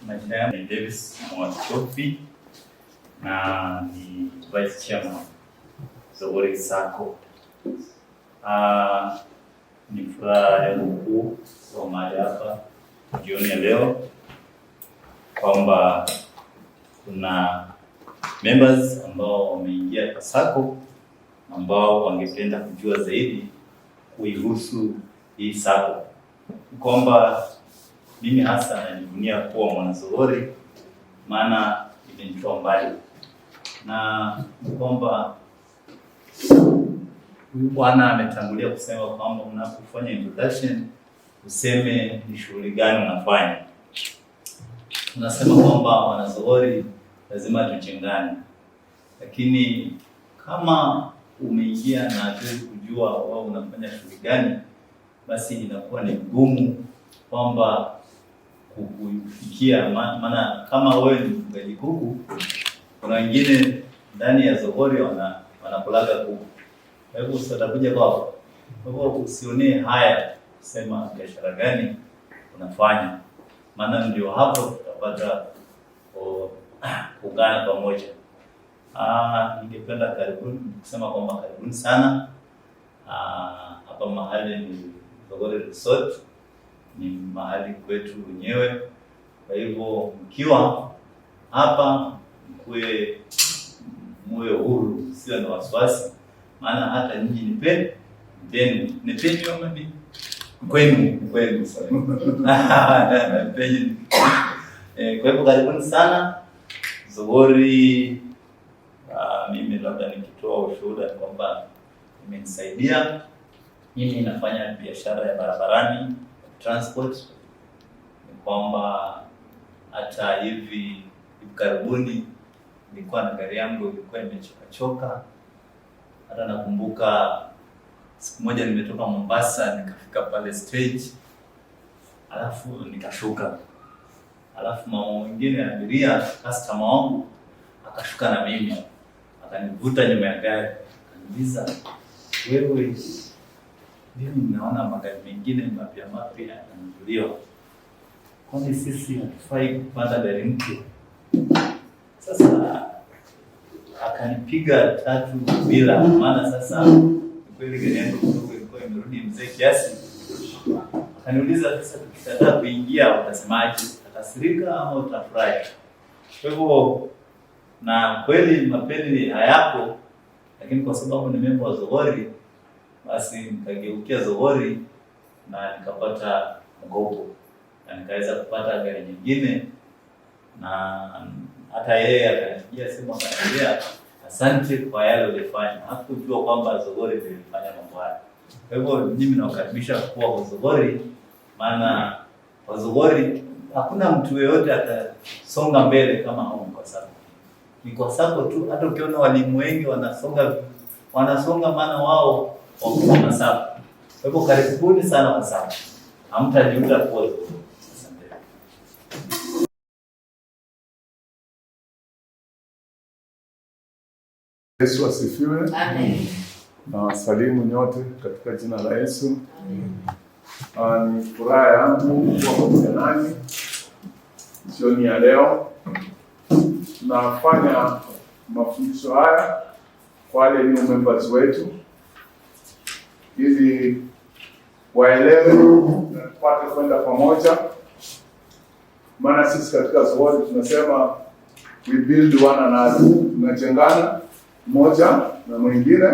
Majina yangu ni Davis Mwachofi na ni Vice Chairman Zogori Sacco. Ni furaha yangu kuu kwa mahali hapa jioni ya leo kwamba kuna members ambao wameingia kwa Sacco ambao wangependa kujua zaidi kuihusu hii Sacco. Kwamba mimi hasa najivunia kuwa Mwanazogori maana imenitoa mbali, na kwamba huyu bwana ametangulia kusema kwamba unapofanya introduction useme ni shughuli gani unafanya. Tunasema kwamba Wanazogori lazima tuchangane, lakini kama umeingia na hatuwezi kujua wao unafanya shughuli gani, basi inakuwa ni ngumu kwamba kufikia. Maana kama wewe ni mfugaji kuku, kuna wengine ndani ya Zogori wanakulaga kuku, kwa hivyo usitakuja kwao. Kwa hivyo usionee haya kusema biashara gani unafanya, maana ndio hapo tutapata kuungana pamoja. Ningependa kusema kwamba karibuni sana. Hapa mahali ni Zogori Resort, ni mahali kwetu wenyewe. Kwa hivyo mkiwa hapa muwe huru, sio na wasiwasi, maana hata nyinyi ni kwenu sorry. Kwa hivyo karibuni sana Zogori. Mimi labda nikitoa ushuhuda kwamba imenisaidia. Mimi nafanya biashara ya barabarani, transport. Ni kwamba hata hivi karibuni nilikuwa na gari yangu ilikuwa imechoka. Hata nakumbuka siku moja nimetoka Mombasa nikafika pale stage, alafu nikashuka. Alafu mama mwingine abiria customer wangu akashuka na mimi, akanivuta nyuma ya gari, akaniuliza, wewe mimi naona magari mengine mapya yananunuliwa, kwani sisi hatufai kupanda gari mpya? Sasa akanipiga tatu bila, maana sasa kweli gari yangu kidogo ilikuwa imerudi mzee kiasi. Akaniuliza, sasa tukitaka kuingia utasemaje? Utakasirika ama utafurahi? Kwa hivyo na kweli mapeni hayapo, lakini kwa sababu ni member wa Zogori, basi nikageukia Zogori na nikapata mkopo na nikaweza kupata gari nyingine, na hata yeye akanipigia simu akaniambia asante kwa yale ulifanya. Hakujua kwamba Zogori ndio ilifanya mambo haya. Kwa hivyo mimi nawakaribisha kuwa kwa Zogori, maana kwa Zogori hakuna mtu yeyote atasonga mbele kama hao kwa Sacco. Ni kwa Sacco tu. Hata ukiona walimu wengi wanasonga maana wao wako na Sacco. Kwa hivyo karibuni sana kwa Sacco. Hamtajuta kuwa Zogori. Asante. Yesu asifiwe. Amen. Na wasalimu nyote katika jina la Yesu. Amen. Ni furaha yangu kuwa pamoja nanyi jioni ya leo. Tunafanya mafundisho haya kwa wale new members wetu ili waelewe na tupate kwenda pamoja, maana sisi katika Zogori tunasema we build one another, tunajengana mmoja na mwingine.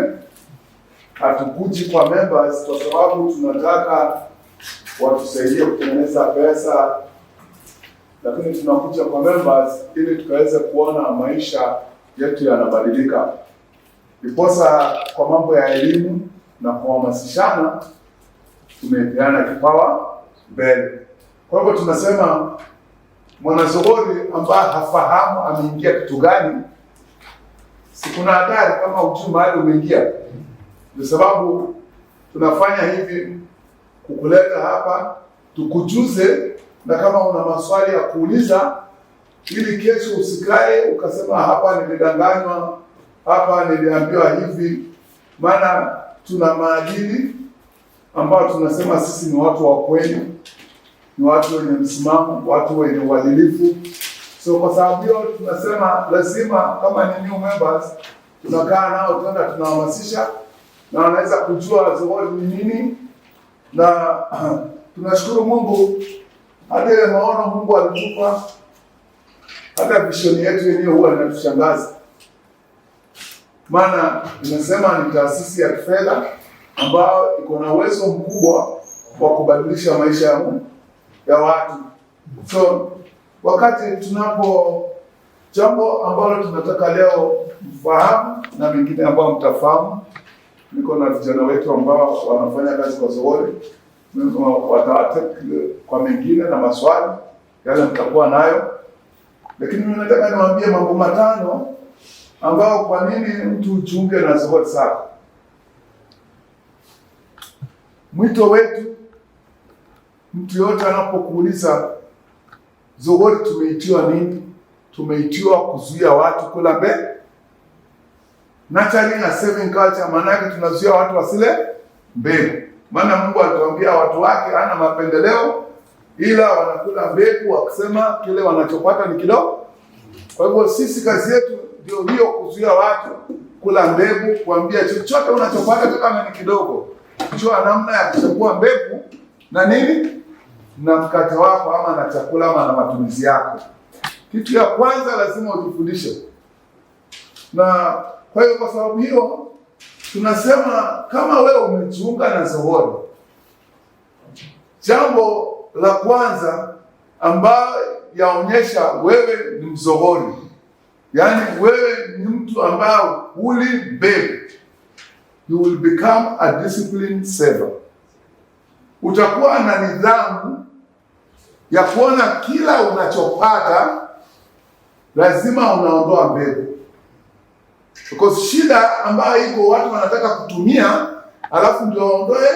Hatukuji kwa members kwa sababu tunataka watusaidie kutengeneza pesa, lakini tunakuja kwa members ili tukaweze kuona maisha yetu yanabadilika. Ndiposa kwa mambo ya elimu na kuhamasishana tumepeana kipawa mbele. Kwa hivyo tunasema Mwanazogori ambaye hafahamu ameingia kitu gani, si kuna hatari kama ujui mahali umeingia. Kwa sababu tunafanya hivi kukuleta hapa tukujuze, na kama una maswali ya kuuliza ili kesho usikae ukasema hapa nilidanganywa, hapa niliambiwa hivi. Maana tuna maadili ambao tunasema sisi ni watu wa kweli, ni watu wenye msimamo, watu wenye uadilifu. So kwa sababu hiyo tunasema lazima kama ni new members tunakaa nao, tunaenda tunahamasisha na wanaweza kujua Zohori ni nini. Na tunashukuru Mungu hata ile maono Mungu alitupa, hata vision yetu yenyewe huwa inatushangaza. Maana tunasema ni taasisi ya kifedha ambayo iko na uwezo mkubwa wa kubadilisha maisha ya watu. So wakati tunapo jambo ambalo tunataka leo mfahamu na mengine ambao mtafahamu, niko na vijana wetu ambao wanafanya kazi kwa Zohori, watawate kwa mengine na maswali yale mtakuwa nayo, lakini mimi nataka niwaambie mambo matano ambao kwa nini mtu ujiunge na Zohori sako. Mwito wetu, mtu yote anapokuuliza Zohori tumeitiwa nini? Tumeitiwa kuzuia watu kula mbegu. Nurturing a saving culture, maana yake tunazuia watu wasile mbegu. Maana Mungu alituambia watu wake hana mapendeleo, ila wanakula mbegu wakisema kile wanachopata ni kidogo. Kwa hivyo sisi kazi yetu ndio hiyo, kuzuia watu kula mbegu, kuambia chochote unachopata kama ni kidogo, jua namna ya kuchagua mbegu na nini na mkate wako ama na chakula ama na matumizi yako. Kitu ya kwanza lazima ujifundishe. Na kwa hiyo kwa sababu hiyo tunasema kama wewe umejiunga na Zohori, jambo la kwanza ambayo yaonyesha wewe ni Mzohori, yaani wewe ni mtu ambaye huli mbegu, you will become a disciplined saver. Utakuwa na nidhamu ya kuona kila unachopata lazima unaondoa mbegu. Because shida ambayo iko watu wanataka kutumia alafu ndio waondoe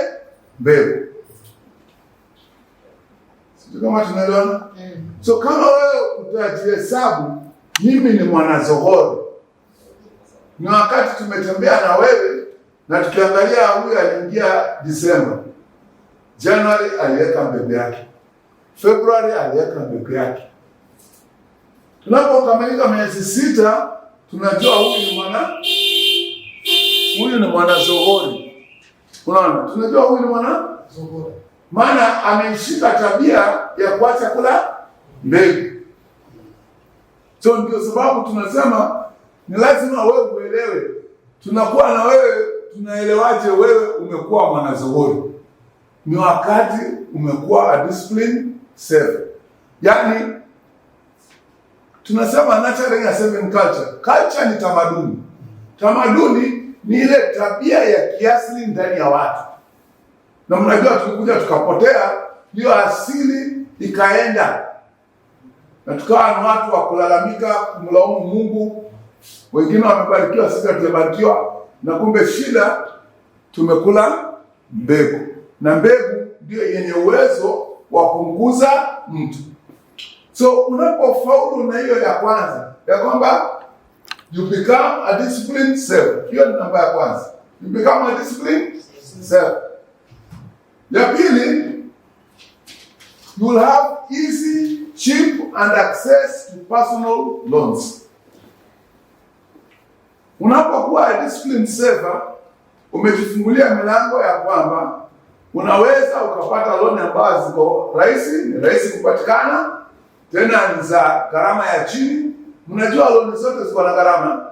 mbegu. Sio kama tunaelewana? So kama wewe utajihesabu mimi ni mwana Zohori, ni wakati tumetembea na wewe na tukiangalia huyu aliingia Disemba, Januari aliweka mbegu yake, Februari aliweka mbegu yake. Tunapokamilika miezi 6 tunajua huyu ni mwana Zohori. Unaona? Tunajua huyu ni mwana Zohori. Maana ameshika tabia ya kuacha kula mbegu. So ndio sababu tunasema ni lazima wewe uelewe. Tunakuwa na wewe, tunaelewaje wewe umekuwa mwana Zohori? Ni wakati umekuwa a disciplined saver. Yaani tunasema nurturing a saving culture. Culture ni tamaduni. Tamaduni ni ile tabia ya kiasili ndani ya watu. Na mnajua tulikuja tukapotea, hiyo asili ikaenda. Na tukawa na watu wa kulalamika, kumlaumu Mungu. Wengine wamebarikiwa, sisi hatujabarikiwa. Na kumbe shida tumekula mbegu. Na mbegu ndio yenye uwezo wa kumkuza mtu. So unapofaulu na hiyo ya kwanza, ya kwamba you become a disciplined saver. Hiyo ni namba ya kwanza. You become a disciplined saver. Ya pili, you will have easy, cheap and access to personal loans. Unapokuwa a disciplined saver, umejifungulia milango ya kwamba unaweza ukapata loan ambazo ziko rahisi kupatikana, tena ni za gharama ya chini. Mnajua loan zote ziko na gharama.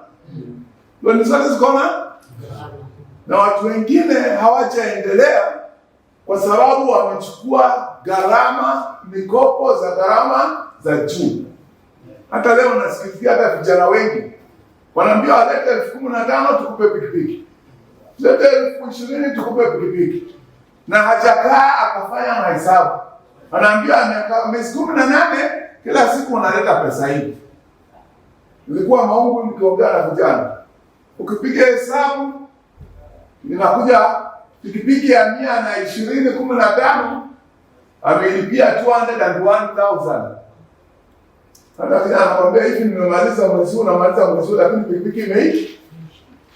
Loan zote ziko na gharama. Na watu wengine hawajaendelea kwa sababu wamechukua gharama, mikopo za gharama za juu. Hata leo nasikia hata vijana wengi wanaambia walete 15,000 tukupe pikipiki. Lete 20,000 tukupe pikipiki. Na hajakaa akafanya mahesabu. Anaambia miezi 18 kila siku unaleta pesa hii. Nilikuwa Maungu nikiongea na vijana. Ukipiga hesabu inakuja pikipiki ya 120 amelipia 201,000. Hata kijana anakuambia hivi nimemaliza mwezi huu, namaliza mwezi huu, lakini pikipiki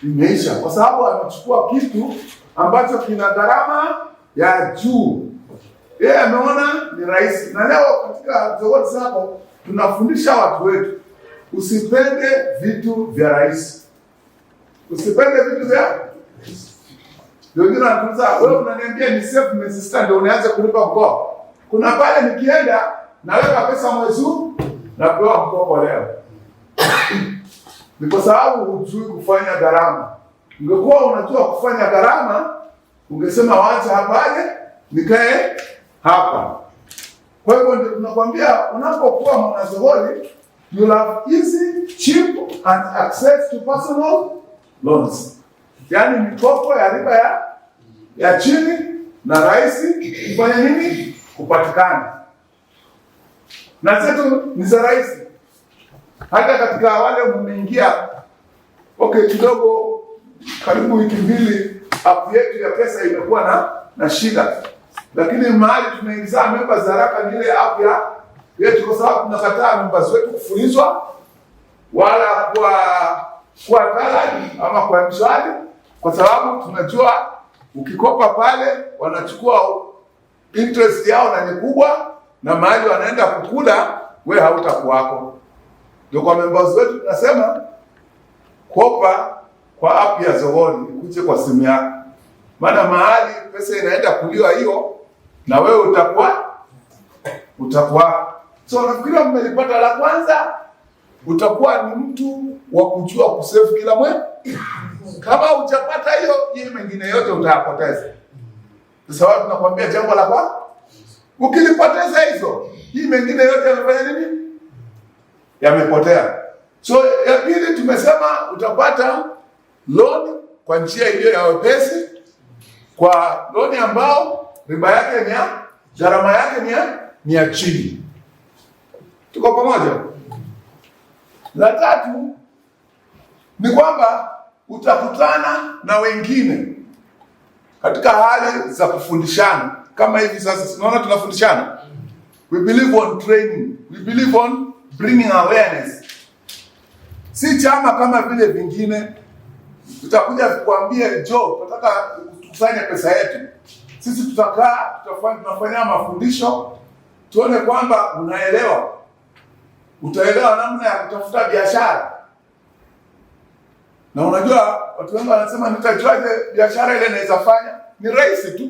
imeisha kwa sababu amechukua kitu ambacho kina gharama ya juu. yeye ameona ni rahisi. Na leo katika Zogoni Sacco tunafundisha watu wetu, usipende vitu vya rahisi. Usipende vitu vya wengine wanatuza, wewe unaniambia ni safe miezi 6 ndio unaanza kulipa mkopo. Kuna pale nikienda naweka pesa mwezi huu na pewa mkopo leo. Ni kwa sababu hujui kufanya gharama. Ungekuwa unajua kufanya gharama, ungesema wacha hapale nikae hapa. Kwa hivyo ndio tunakwambia unapokuwa mwanazogoni, you have easy, cheap and access to personal loans. Yaani mikopo ya riba ya chini na rahisi kufanya nini? Kupatikana. Na zetu ni za rahisi. Hata katika wale mmeingia kidogo karibu wiki mbili app yetu ya pesa imekuwa na shida. Lakini mahali tunaingiza members haraka ile app yetu, kwa sababu tunakataa members wetu kufulizwa wala kwa talani ama kwa mshwari, kwa sababu tunajua ukikopa pale wanachukua interest yao na ni kubwa, na mahali wanaenda kukula we hautakuwako. Ndio kwa members wetu tunasema kopa kwa app ya Zogoni ikuje kwa simu yako. Maana mahali pesa inaenda kuliwa hiyo na wewe utakuwa. So nafikiri mmelipata la kwanza, utakuwa ni mtu wa kujua kusave kila mwezi. Kama hujapata hiyo mengine yote utayapoteza. Kwa sababu tunakwambia jambo la kwanza, ukilipoteza hizo, hii mengine yote yamefanya nini? Yamepotea. So ya pili tumesema utapata loan kwa njia iliyo ya wepesi, kwa loan ambao riba yake gharama yake ni ya chini. Tuko pamoja? La tatu ni kwamba utakutana na wengine katika hali za kufundishana. Kama hivi sasa tunaona tunafundishana. We believe on training. We believe on bringing awareness. Si chama kama vile vingine. Tutakuja kukuambia tunataka tukusanye pesa yetu. Sisi tutakaa, tunafanya mafundisho, tuone kwamba unaelewa. Utaelewa namna ya kutafuta biashara. Na unajua watu wengi wanasema nitajuaje biashara ile inaweza fanya? Ni rahisi tu.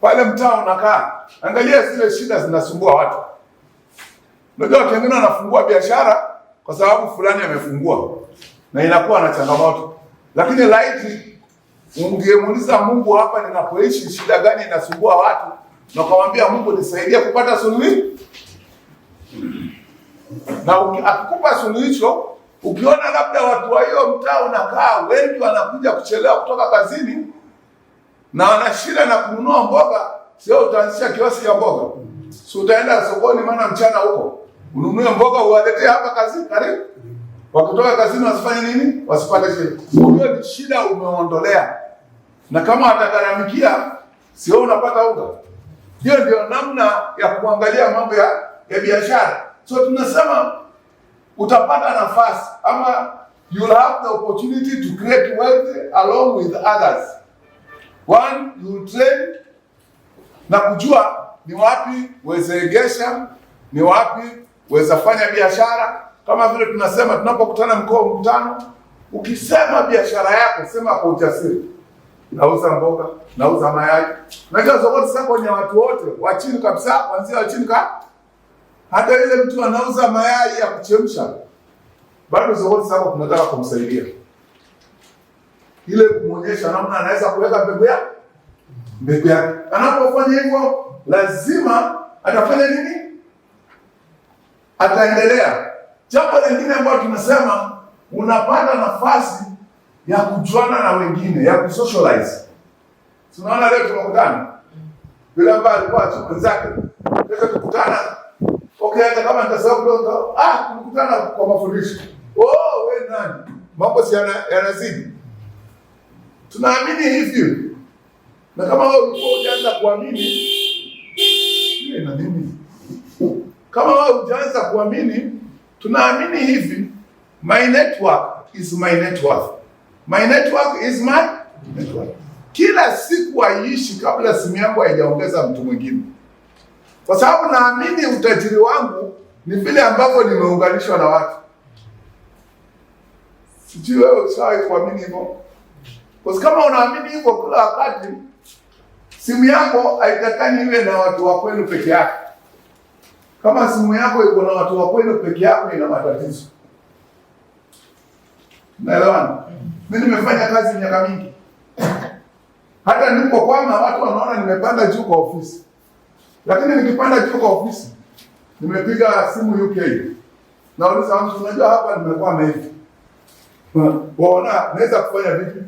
Pale mtaa unakaa, angalia zile shida zinasumbua watu. Unajua watu wengine wanafungua biashara kwa sababu fulani amefungua na inakuwa na changamoto. Lakini laiti ungemuuliza Mungu, hapa ninapoishi shida gani inasumbua watu, na kumwambia Mungu nisaidie kupata suluhisho. Na akikupa suluhisho, ukiona labda watu wa hiyo mtaa unakaa wengi wanakuja kuchelewa kutoka kazini na wana shida na kununua mboga, sio utaanzisha kioski ya mboga. So utaenda sokoni, maana mchana huko ununue mboga uwaletee hapa kazini karibu. Wakitoka kazini wasifanye nini? Wasipate shida. Hiyo ni shida umeondolea. Na kama watagharamikia, sio unapata unga. Hiyo ndio namna ya kuangalia mambo ya biashara. So tunasema utapata nafasi ama you'll have the opportunity to create wealth along with others. One, you train na kujua ni wapi uwezegesha, ni wapi uweza fanya biashara. Kama vile tunasema tunapokutana mkutano, ukisema biashara yako sema kwa ujasiri. Nauza mboga, nauza mayai. Unajua Zogoni Sacco ni watu wote, wa chini kabisa, kuanzia wa chini hata ile mtu anauza mayai ya kuchemsha. Bado Zogoni Sacco tunataka kumsaidia. Ile kumuonyesha namna anaweza kuweka mbegu yake. Anapofanya hivyo, lazima atafanya nini? Ataendelea. Jambo lingine ambalo tunasema unapata nafasi ya kujuana na wengine, ya kusocialize. Tunaona leo tumekutana. Bila mbali alikuwa mwenzake. Leo tukutana. Hata kama nitasahau kidogo, tumekutana kwa mafundisho. Wewe nani? Mambo si yanazidi. Tunaamini hivi. Na kama wewe ulikuwa hujaanza kuamini, ile na nini? Kama wewe hujaanza kuamini, tunaamini hivi, my network is my net worth. My network is my network. Kila siku aishi kabla simu yangu haijaongeza mtu mwingine. kwa sababu naamini utajiri wangu ni vile ambavyo nimeunganishwa na watu. Sijui wewe ushawahi kuamini hivyo? Kwa kama unaamini hivyo kila wakati, simu yako haitakani iwe na watu wa kwenu peke yake. Kama simu yako iko na watu wa kwenu peke yako, ina matatizo. Naelewana? Mimi nimefanya kazi miaka mingi. Hata nilipokwama watu wanaona nimepanda juu kwa ofisi. Lakini nikipanda juu kwa ofisi, nimepiga simu UK. Nauliza watu, unajua hapa nimekwama hivi. Waona naweza kufanya vipi?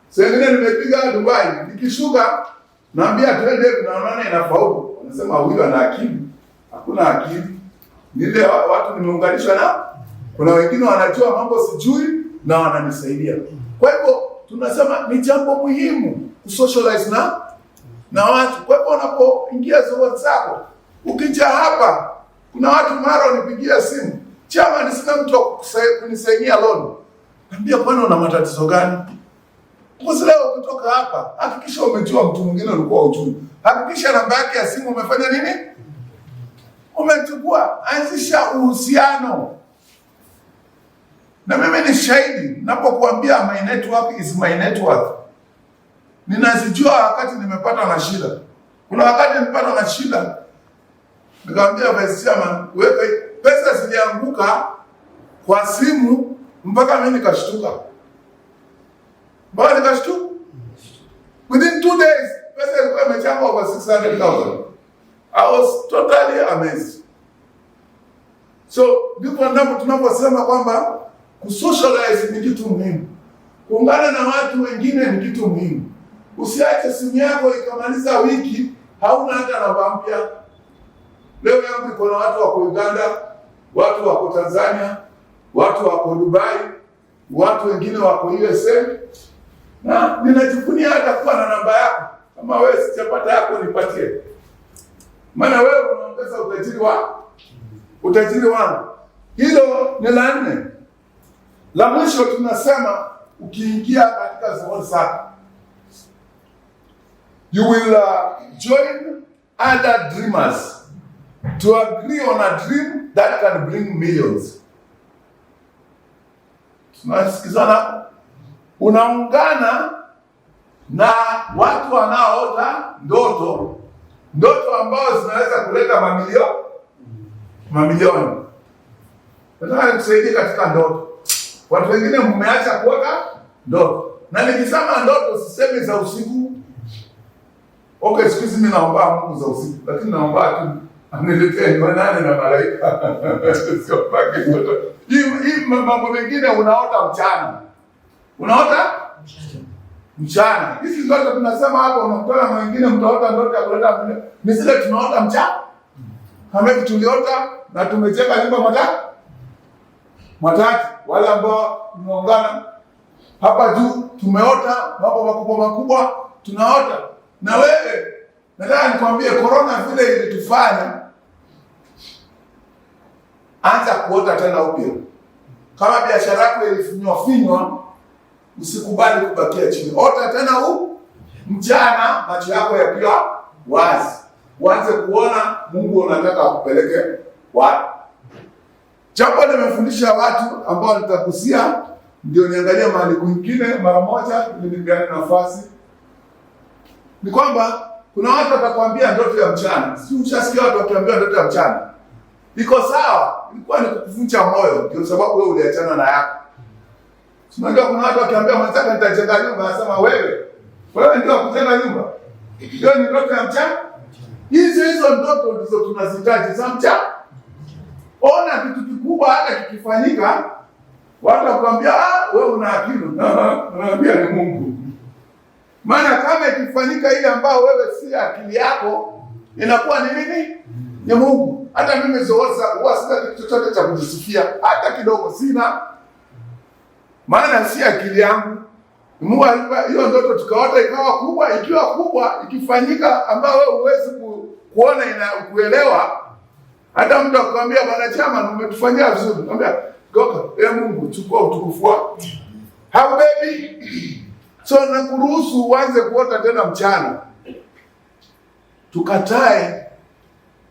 Sasa nimepiga Dubai, nikishuka naambia twende, tunaona inafaulu. Wanasema huyu ana akili. Hakuna akili. Nile watu nimeunganishwa na kuna wengine wanajua mambo sijui na wananisaidia. Kwa hivyo tunasema ni jambo muhimu kusocialize na watu. Kwa hivyo unapoingia zoezi zako, ukija hapa kuna watu mara wanipigia simu, chama nisina mtu kunisaidia loan. Naambia bwana, una matatizo gani? Kwa leo ukitoka hapa, hakikisha umejua mtu mwingine ulikuwa ujui. Hakikisha namba yake ya simu umefanya nini? Umechukua, anzisha uhusiano. Na mimi ni shahidi, napokuambia my network is my network. Ninazijua wakati nimepata na shida. Kuna wakati nilipata na shida, nikamwambia vice chairman, wewe pesa zilianguka kwa simu mpaka mimi nikashtuka. Baada nikashtuka. Within 2 days, pesa ilikuwa imechanga over 600,000. I was totally amazed. So, ndipo tunaposema kwamba kusocialize ni kitu muhimu. Kuungana na watu wengine ni kitu muhimu. Usiache simu yako ikamaliza wiki hauna hata namba mpya. Leo yangu iko na watu wako Uganda, watu wako Tanzania, watu wako Dubai, watu wengine wako USA. Na ninajivunia hata kuwa na namba yako. Kama wewe sijapata yako nipatie. Maana wewe unaongeza utajiri wangu. Hilo ni la 4. La mwisho tunasema ukiingia katika zoezi zako, you will join other dreamers to agree on a dream that can bring millions. Tunasikizana? Unaungana na watu wanaoota ndoto ambazo zinaweza kuleta mamilioni. Nataka nikusaidie katika ndoto. Watu wengine mmeacha kuota ndoto. Na nikisema ndoto sisemi za usiku. Okay, siku hizi mimi naomba Mungu za usiku, lakini naomba tu aniletee niwanane na malaika. Sio pake ndoto. Hii mambo mengine unaota mchana. Unaota mchana. Hizi ndoto tunasema hapo, unakutana na wengine mtaota ndoto ya kuleta mamilioni. Ni zile tunaota mchana. Kama tuliota na tumecheka nyumba matatu, wale ambao tumeungana hapa juu tumeota mambo makubwa tunaota. Na wewe nataka nikwambie, corona vile ilitufanya, anza kuota tena upya. Kama biashara yako ilifinywa, usikubali kubakia chini. Ota tena mchana, macho yako yakiwa wazi. Uanze kuona Mungu unataka akupeleke wapi. Jambo nimefundisha watu ambao nitakusia, ndio niangalia mahali kwingine mara moja ili nipeane nafasi. Ni kwamba kuna watu watakwambia ndoto ya mchana. Si ushasikia watu wakiambia ndoto ya mchana? Iko sawa, ilikuwa ni kukuvunja moyo, ndio sababu wewe uliachana na yako. Unajua kuna watu wakiambia mwenzako nitajenga nyumba, anasema wewe ndio kujenga nyumba. Hiyo ni ndoto ya mchana. Hizo ndoto ndizo tunazihitaji za mchana. Ona kitu kikubwa hata kikifanyika, watu wakwambia wewe una akili. Naambia ni Mungu. Maana kama ikifanyika ile ambao wewe si akili yako, inakuwa ni nini? Ni Mungu. Hata mimi huwa sina kitu chochote cha kujisifia, hata kidogo sina. Maana si akili yangu. Mungu alipa hiyo ndoto tukaota ikawa kubwa, ikiwa kubwa ikifanyika ambao wewe huwezi kuona kuelewa. Hata mtu akwambia bwana chama umetufanyia vizuri. Naambia goka, Mungu chukua utukufu wako. How baby? So nakuruhusu uanze kuota tena mchana. Tukatae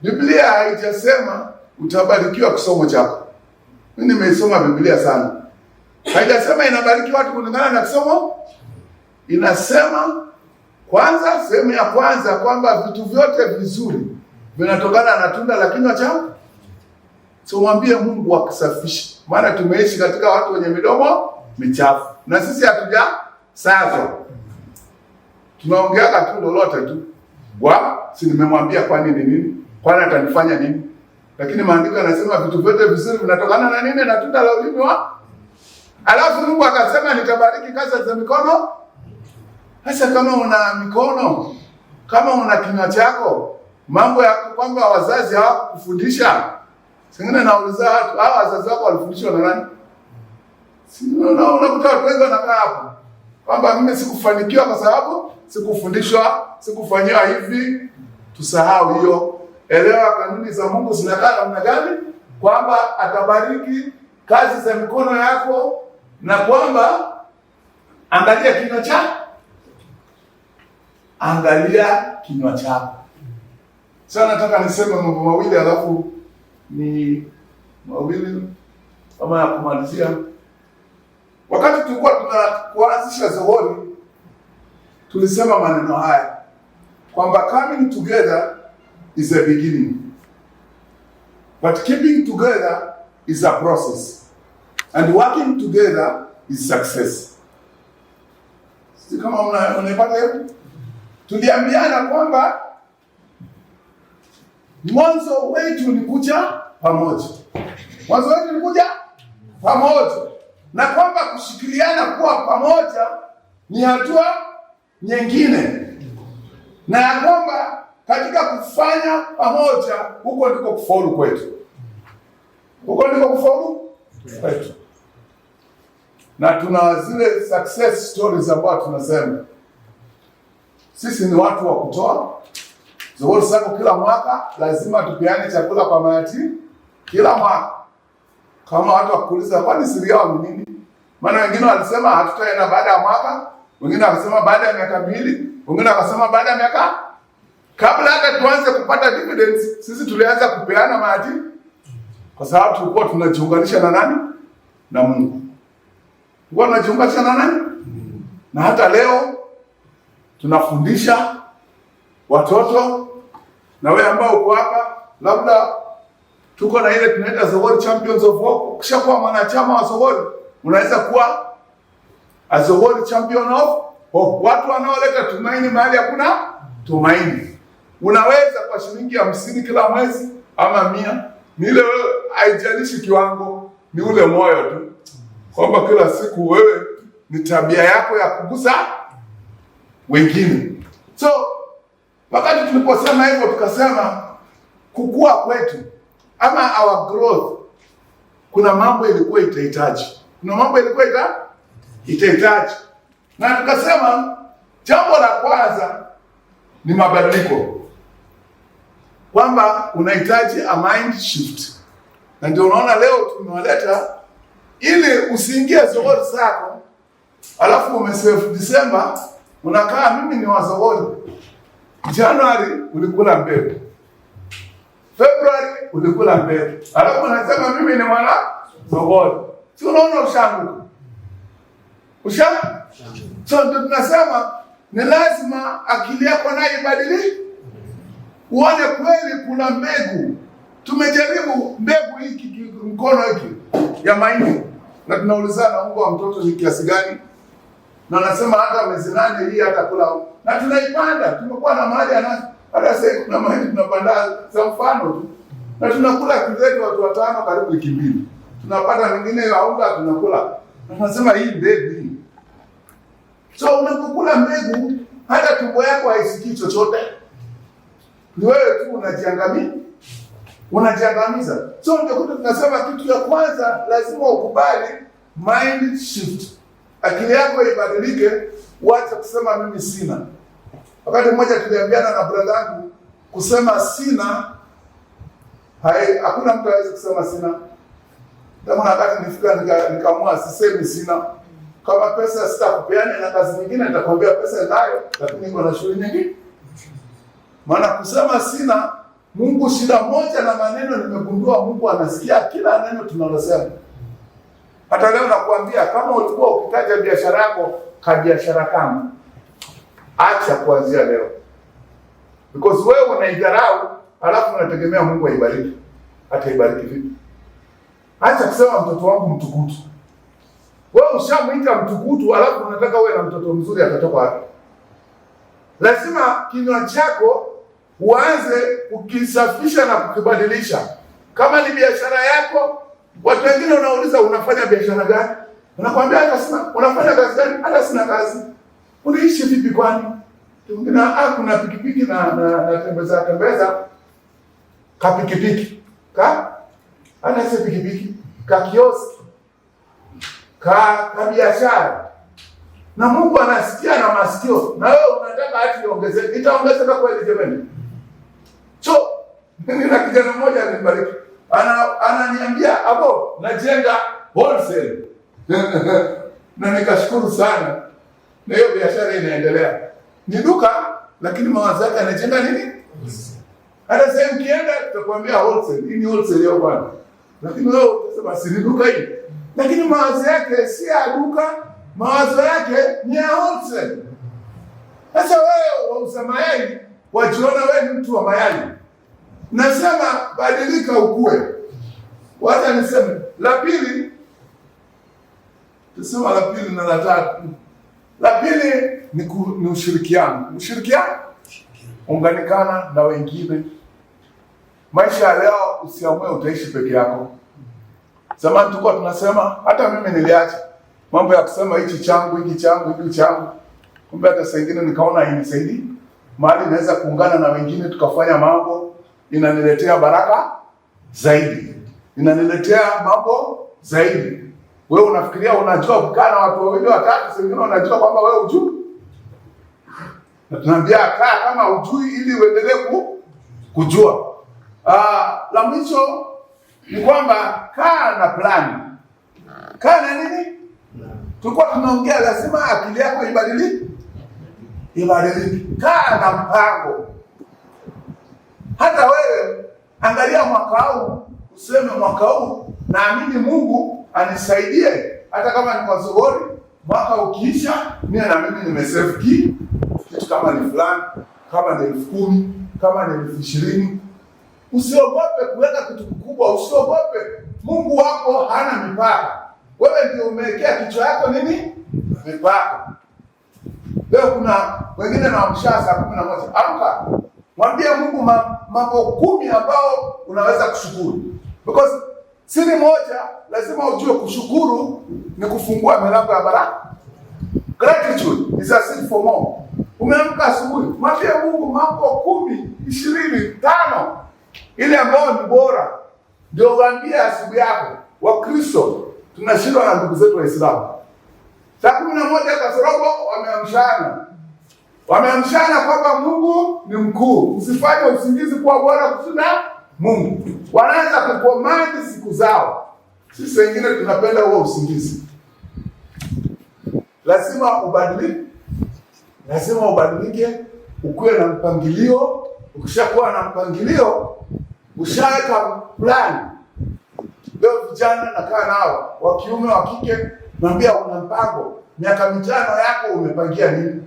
Biblia haijasema utabarikiwa kisomo chako. Mimi nimeisoma Biblia sana. Haijasema inabariki watu kulingana na kisomo. Inasema kwanza, sehemu ya kwanza kwamba vitu vyote vizuri vinatokana na tunda la kinywa chako. So mwambie Mungu akusafishe. Maana tumeishi katika watu wenye midomo michafu. Na sisi hatujasazwa. Tunaongea tu lolote tu. Si nimemwambia kwa nini? Kwani atanifanya nini? Lakini maandiko yanasema vitu vyote vizuri vinatokana na nini? Na tunda la ulimi wa. Alafu Mungu akasema nitabariki kazi za mikono. Sasa kama una mikono, kama una kinywa chako, mambo ya kwamba wazazi hawakufundisha. Singine nauliza watu, hao wazazi wako walifundishwa na nani? Unakuta watu wengi wanakaa hapo. Kwamba mimi sikufanikiwa kwa sababu sikufundishwa, sikufanywa hivi. Tusahau hiyo. Elewa kanuni za Mungu zinakaa namna gani? Kwamba atabariki kazi za mikono yako na kwamba angalia kinywa chako. Angalia kinywa chako. Sasa nataka niseme mambo mawili alafu ni mawili kama ya kumalizia. Wakati tulikuwa tunaanzisha Zohori, tulisema maneno haya kwamba coming together is a beginning, but keeping together is a process, and working together is success. Si kama unaipata hiyo? Tuliambiana kwamba mwanzo wetu ni kuja pamoja. Mwanzo wetu ni kuja pamoja. Na kwamba kushikiliana kuwa pamoja ni hatua nyingine. Na ya kwamba katika kufanya pamoja, huko ndiko kufaulu kwetu. Huko ndiko kufaulu kwetu. Na tuna zile success stories ambazo tunasema sisi ni watu wa kutoa. Zohori zako kila mwaka lazima tupeane chakula kwa mayatima kila mwaka. Kama watu wakuuliza kwani siri yao ni nini? Maana wengine walisema hatutaenda baada ya mwaka, wengine wakasema baada ya miaka 2, wengine wakasema baada ya miaka. Kabla hata tuanze kupata dividends, sisi tulianza kupeana mayatima kwa sababu tulikuwa tunajiunganisha na nani? Na Mungu. Tulikuwa tunajiunganisha na nani? Na hata leo tunafundisha watoto, na wewe ambao uko hapa labda tuko na ile tunaita Zohori Champions of Hope. Ukishakuwa mwanachama wa Zohori, unaweza kuwa a Zohori Champion of Hope. Watu wanaoleta tumaini mahali hakuna tumaini. Unaweza kwa shilingi 50 kila mwezi ama 100. Ni ile haijalishi kiwango, ni ule moyo tu. Kwamba kila siku wewe ni tabia yako ya kugusa wengine. So, wakati tuliposema hivyo tukasema kukua kwetu ama our growth, kuna mambo ilikuwa itahitaji. Kuna mambo ilikuwa itahitaji. Na tukasema jambo la kwanza ni mabadiliko. Kwamba unahitaji a mind shift. Na ndio unaona leo tumewaleta ili usiingie Zohori zako alafu umesave December unakaa mimi ni wa Zohori. January ulikula mbegu. February ulikula mbegu. Alafu unasema mimi ni mwana Zohori. Si unaona ushanguka? So tunasema ni lazima akili yako nayo ibadilike. Uone kweli kuna mbegu. Tumejaribu mbegu hiki mkono hiki ya mahindi. Na tunaulizana ungo wa mtoto ni kiasi gani? Na nasema hata miezi 8 hii hata kula. Na tunaipanda, tumekuwa na mahali hata sasa kuna mahindi tunapanda za mfano tu. Na tunakula kizetu watu 5 karibu wiki 2. Tunapata mingine ya unga tunakula. Na tunasema hii mbegu hii. So unapokula mbegu hata tumbo yako haisikii chochote. Ni wewe tu unajiangamiza. So ndio tunasema kitu ya kwanza lazima ukubali mind shift. Akili yako ibadilike, uache kusema mimi sina. Wakati mmoja tuliambiana na brother yangu kusema sina, hakuna mtu anaweza kusema sina. Ndio wakati nifika nikaamua sisemi sina. Kama pesa sitakupeana na kazi nyingine nitakwambia pesa nayo, lakini niko na shughuli nyingine. Maana kusema sina Mungu shida moja na maneno, nimegundua Mungu anasikia kila neno tunalosema. Hata leo nakuambia, kama ulikuwa ukitaja biashara yako biashara kama, acha kuanzia leo, because wewe unaidharau alafu unategemea Mungu aibariki. Hata ibariki vipi? Acha kusema mtoto wangu mtukutu. Wewe ushamuita mtukutu alafu unataka uwe na mtoto mzuri, atatoka wapi? Lazima kinywa chako uanze kukisafisha na kukibadilisha. Kama ni biashara yako, watu wengine unauliza unafanya biashara gani? Unakwambia hata sina. Unafanya kazi gani? Hata sina kazi. Unaishi vipi kwani? Kuna pikipiki na tembeza ka pikipiki. Hata si pikipiki, ka kioski. Ka biashara. Na Mungu anasikia na masikio. Na wewe unataka ati iongezeke. Itaongezeka kweli jamani? Nina kijana mmoja alinibariki. Ananiambia, "Abo, najenga wholesale." Na nikashukuru sana. Na hiyo biashara inaendelea. Ni duka lakini mawazo yake anajenga nini? Hata sasa ukienda tutakwambia wholesale. Hii ni wholesale yao bwana. Lakini wewe utasema si duka hii. Lakini mawazo yake si ya duka, mawazo yake ni ya wholesale. Sasa wewe wauza mayai, wajiona wewe ni mtu wa mayai. Nasema badilika ukue. Wacha niseme la pili. Tusema la pili na la tatu. La pili ni ushirikiano. Ushirikiano, unganikana na wengine. Maisha ya leo usiamue utaishi peke yako. Zamani tulikuwa tunasema, hata mimi niliacha mambo ya kusema hichi changu, hiki changu, hiki changu. Kumbe hata saa nyingine nikaona hainisaidii. Mahali naweza kuungana na wengine tukafanya mambo, inaniletea baraka zaidi. Inaniletea mambo zaidi. Wewe unafikiria unajua kukaa na watu wawili watatu, sengine unajua kwamba wewe hujui. Na tunaambia kaa kama hujui ili uendelee kujua. La mwisho ni kwamba kaa na plani. Kaa na nini? Tulikuwa tunaongea lazima akili yako ibadilike. Kaa na mpango. Hata wewe angalia mwaka huu, useme mwaka huu naamini Mungu anisaidie, hata kama ni kwa zohori, mwaka ukiisha mimi na mimi nimesave kitu kama ni fulani, kama ni 10,000, kama ni 20,000. Usiogope kuweka kitu kikubwa, usiogope. Mungu wako hana mipaka. Wewe ndio umewekea kichwa yako nini? Mipaka. Leo kuna wengine na mshahara saa 11. Amka. Mwambie Mungu mambo 10 ambao unaweza kushukuru. Because siri moja lazima ujue, kushukuru ni kufungua milango ya baraka. Gratitude is a seed for more. Umeamka asubuhi, mwambie Mungu mambo 10, 20, 5 ile ambayo ni bora. Ndio waambie asubuhi yako. Wakristo tunashindwa na ndugu zetu Waislamu. Saa 11 kasorobo wameamshana. Wameamshana kwamba Mungu ni mkuu. Usifanye usingizi kuwa bora kushinda Mungu. Wanaanza kukomandi siku zao. Sisi wengine tunapenda huo usingizi. Lazima ubadilike. Lazima ubadilike, ukuwe na mpangilio. Ukishakuwa na mpangilio, ushaweka plan. Leo vijana nakaa nao, wa kiume wa kike, naambia una mpango. Miaka 5 yako umepangia nini?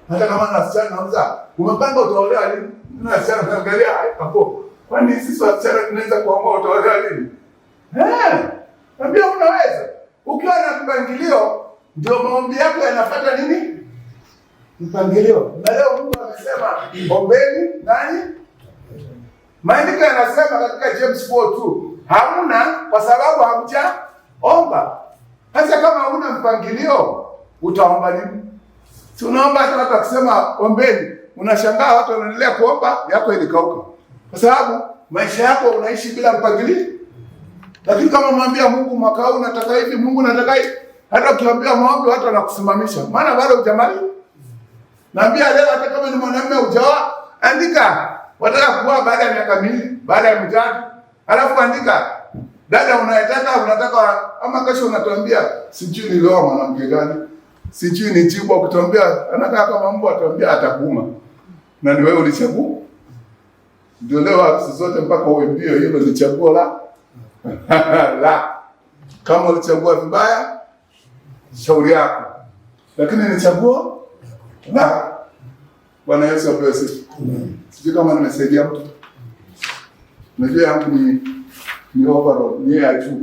Hata kama nasichana nauza, umepanga utaolewa lini? Nasichana naangalia hapo. Kwani sisi wasichana tunaweza kuamua utaolewa lini? Naambia unaweza. Ukiwa na mpangilio, ndio maombi yako yanafuata nini? Mpangilio. Na leo Mungu amesema ombeni nani? Maandiko yanasema katika James 4:2, hamna kwa sababu hamjaomba. Hata kama huna mpangilio, utaomba nini? Si unaomba hata watu wakisema ombeni, unashangaa watu wanaendelea kuomba, yako ilikauka. Kwa sababu maisha yako unaishi bila mpangilio. Lakini kama mwambia Mungu mwaka huu nataka hivi, Mungu nataka hivi, hata ukiambia maombi watu wanakusimamisha. Maana bado hujamaliza. Naambia leo hata kama ni mwanamume hujaoa, andika wataka kuoa baada ya miaka 2, baada ya mitatu. Alafu andika dada unataka ama kesho unatuambia sijui nilioa mwanamke gani. Sijui ni jibu ukituambia anakaa kama mbwa atuambia atakuuma. Na ni wewe ulichagua. Ndio leo harusi zote mpaka uimbie, hilo ni chaguo la la. Kama ulichagua vibaya, shauri yako, lakini ni chaguo la. Bwana Yesu apewe sifa. Sijui kama nimesaidia mtu. Unajua yangu ni overall, ni ya juu.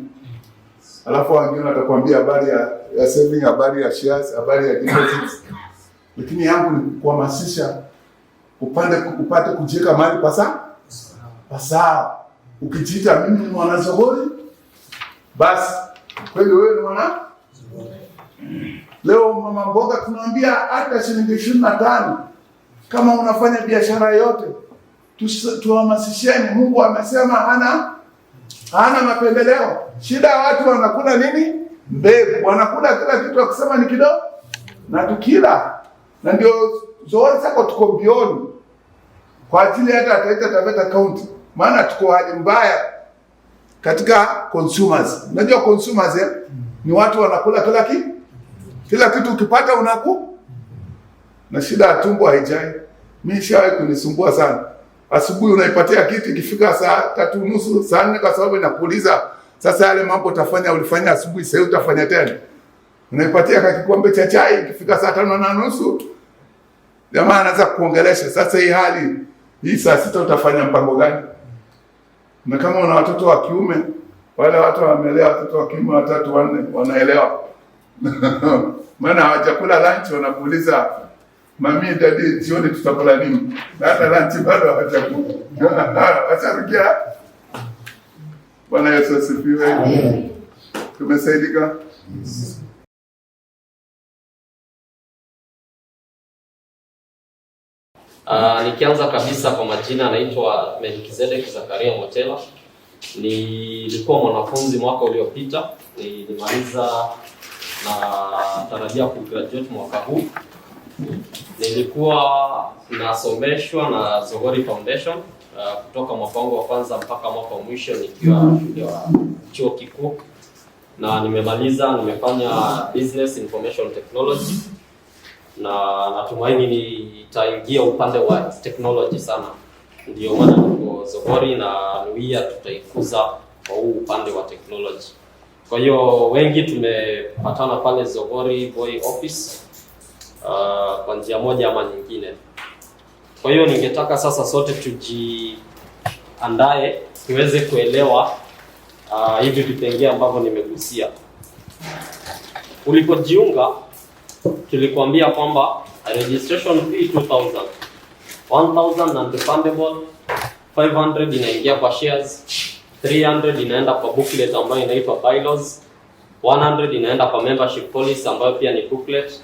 Alafu wengine watakwambia habari ya saving, habari ya shares, habari ya deposits. Lakini yangu ni kuhamasisha upate kujiweka mahali pasawa. Ukijiita mimi ni mwana Zohori, basi kweli wewe ni mwana. Leo mama mboga tunaambia hata shilingi 25 kama unafanya biashara yote, tuhamasisheni. Mungu amesema hana mapendeleo. Shida watu wanakula nini? Mbegu. Wanakula kila kitu wakisema ni kidogo na tukila. Na ndio zote sako tuko mbioni kwa ajili hata Taita Taveta County. Maana tuko hali mbaya katika consumers. Unajua consumers ni watu wanakula kila kitu ukipata na shida ya tumbo haijai. Mimi shawahi kunisumbua sana. Asubuhi unaipatia kitu, ikifika saa 3:30 saa 4, kwa sababu inakuuliza sasa yale mambo ulifanya asubuhi, sasa utafanya tena. Unaipatia kikombe cha chai, ikifika saa 5:30 jamaa anaanza kuongelesha, sasa hii hali hii saa 6 utafanya mpango gani? Na kama una watoto wa kiume, wale watu wamelea watoto wa kiume 3 4 wanaelewa. Maana hawajakula lunch, wanakuuliza mami, dadi, jioni tutakula nini? Na hata lunch bado hawajakula. Acha. Bwana Yesu asifiwe. Amen. Tumesaidika. Nikianza kabisa, kwa majina naitwa Melkizedek Zakaria Motela. Nilikuwa mwanafunzi mwaka uliopita, nilimaliza na tarajia kugraduate mwaka huu. Nilikuwa nasomeshwa na Zohori Foundation kutoka mwaka wangu wa kwanza mpaka mwaka wa mwisho nikiwa shule wa chuo kikuu, na nimefanya Business Information Technology, na natumaini nitaingia upande wa technology sana. Ndio maana niko Zohori na nuia tutaikuza kwa huu upande wa technology. Kwa hiyo wengi tumepatana pale Zohori Boy Office kwa njia moja ama nyingine. Kwa hiyo ningetaka sasa sote tujiandae tuweze kuelewa hivi vipengele ambavyo nimegusia. Ulipojiunga tulikuambia kwamba registration fee 1000 non-refundable, 500 inaingia kwa shares, 300 inaenda kwa booklet ambayo inaitwa bylaws, 100 inaenda kwa membership policy ambayo pia ni booklet,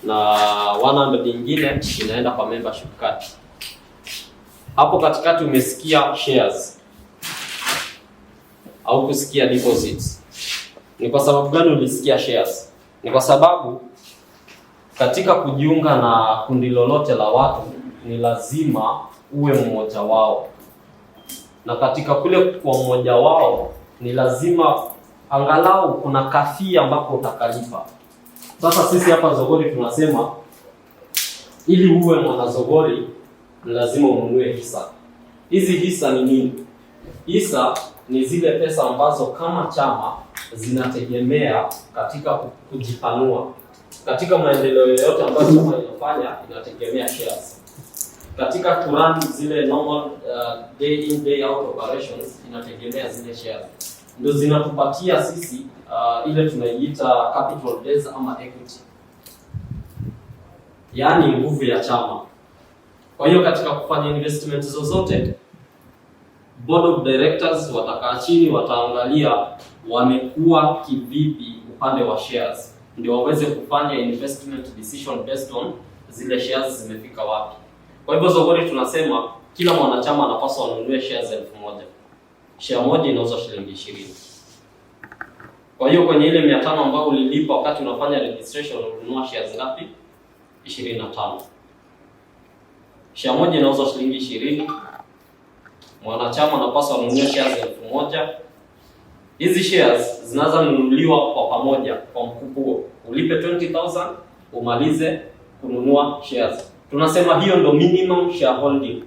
na 100 nyingine inaenda kwa membership card. Hapo katikati umesikia shares au kusikia deposits. Ni kwa sababu gani ulisikia shares? Ni kwa sababu katika kujiunga na kundi lolote la watu ni lazima uwe mmoja wao, na katika kule kwa mmoja wao ni lazima angalau kuna kafia ambapo utakalipa. Sasa sisi hapa Zohori tunasema ili uwe mwana Zohori ni lazima ununue hisa. Hizi hisa ni nini? Hisa ni zile pesa ambazo kama chama zinategemea katika kujipanua. Katika maendeleo yote ambayo chama inafanya inategemea shares. Katika kurun zile normal day in day out operations inategemea zile shares. Ndio zinatupatia sisi ile tunaiita capital base ama equity, yaani nguvu ya chama. Kwa hiyo katika kufanya investment zozote, board of directors watakaa chini, wataangalia wamekuwa kivipi upande wa shares, ndio waweze kufanya investment decision based on zile shares zimefika wapi. Kwa hivyo Zohori tunasema kila mwanachama anapaswa anunue shares 1000. Share moja inauzwa shilingi 20. Kwa hiyo kwenye ile 500 ambayo ulilipa wakati unafanya registration ununua shares ngapi? 25. Share moja inauzwa shilingi 20. Mwanachama anapaswa anunue shares 1000. Hizi shares zinaanza kununuliwa kwa pamoja kwa mkupuo. Ulipe 20000 umalize kununua shares. Tunasema hiyo ndo minimum shareholding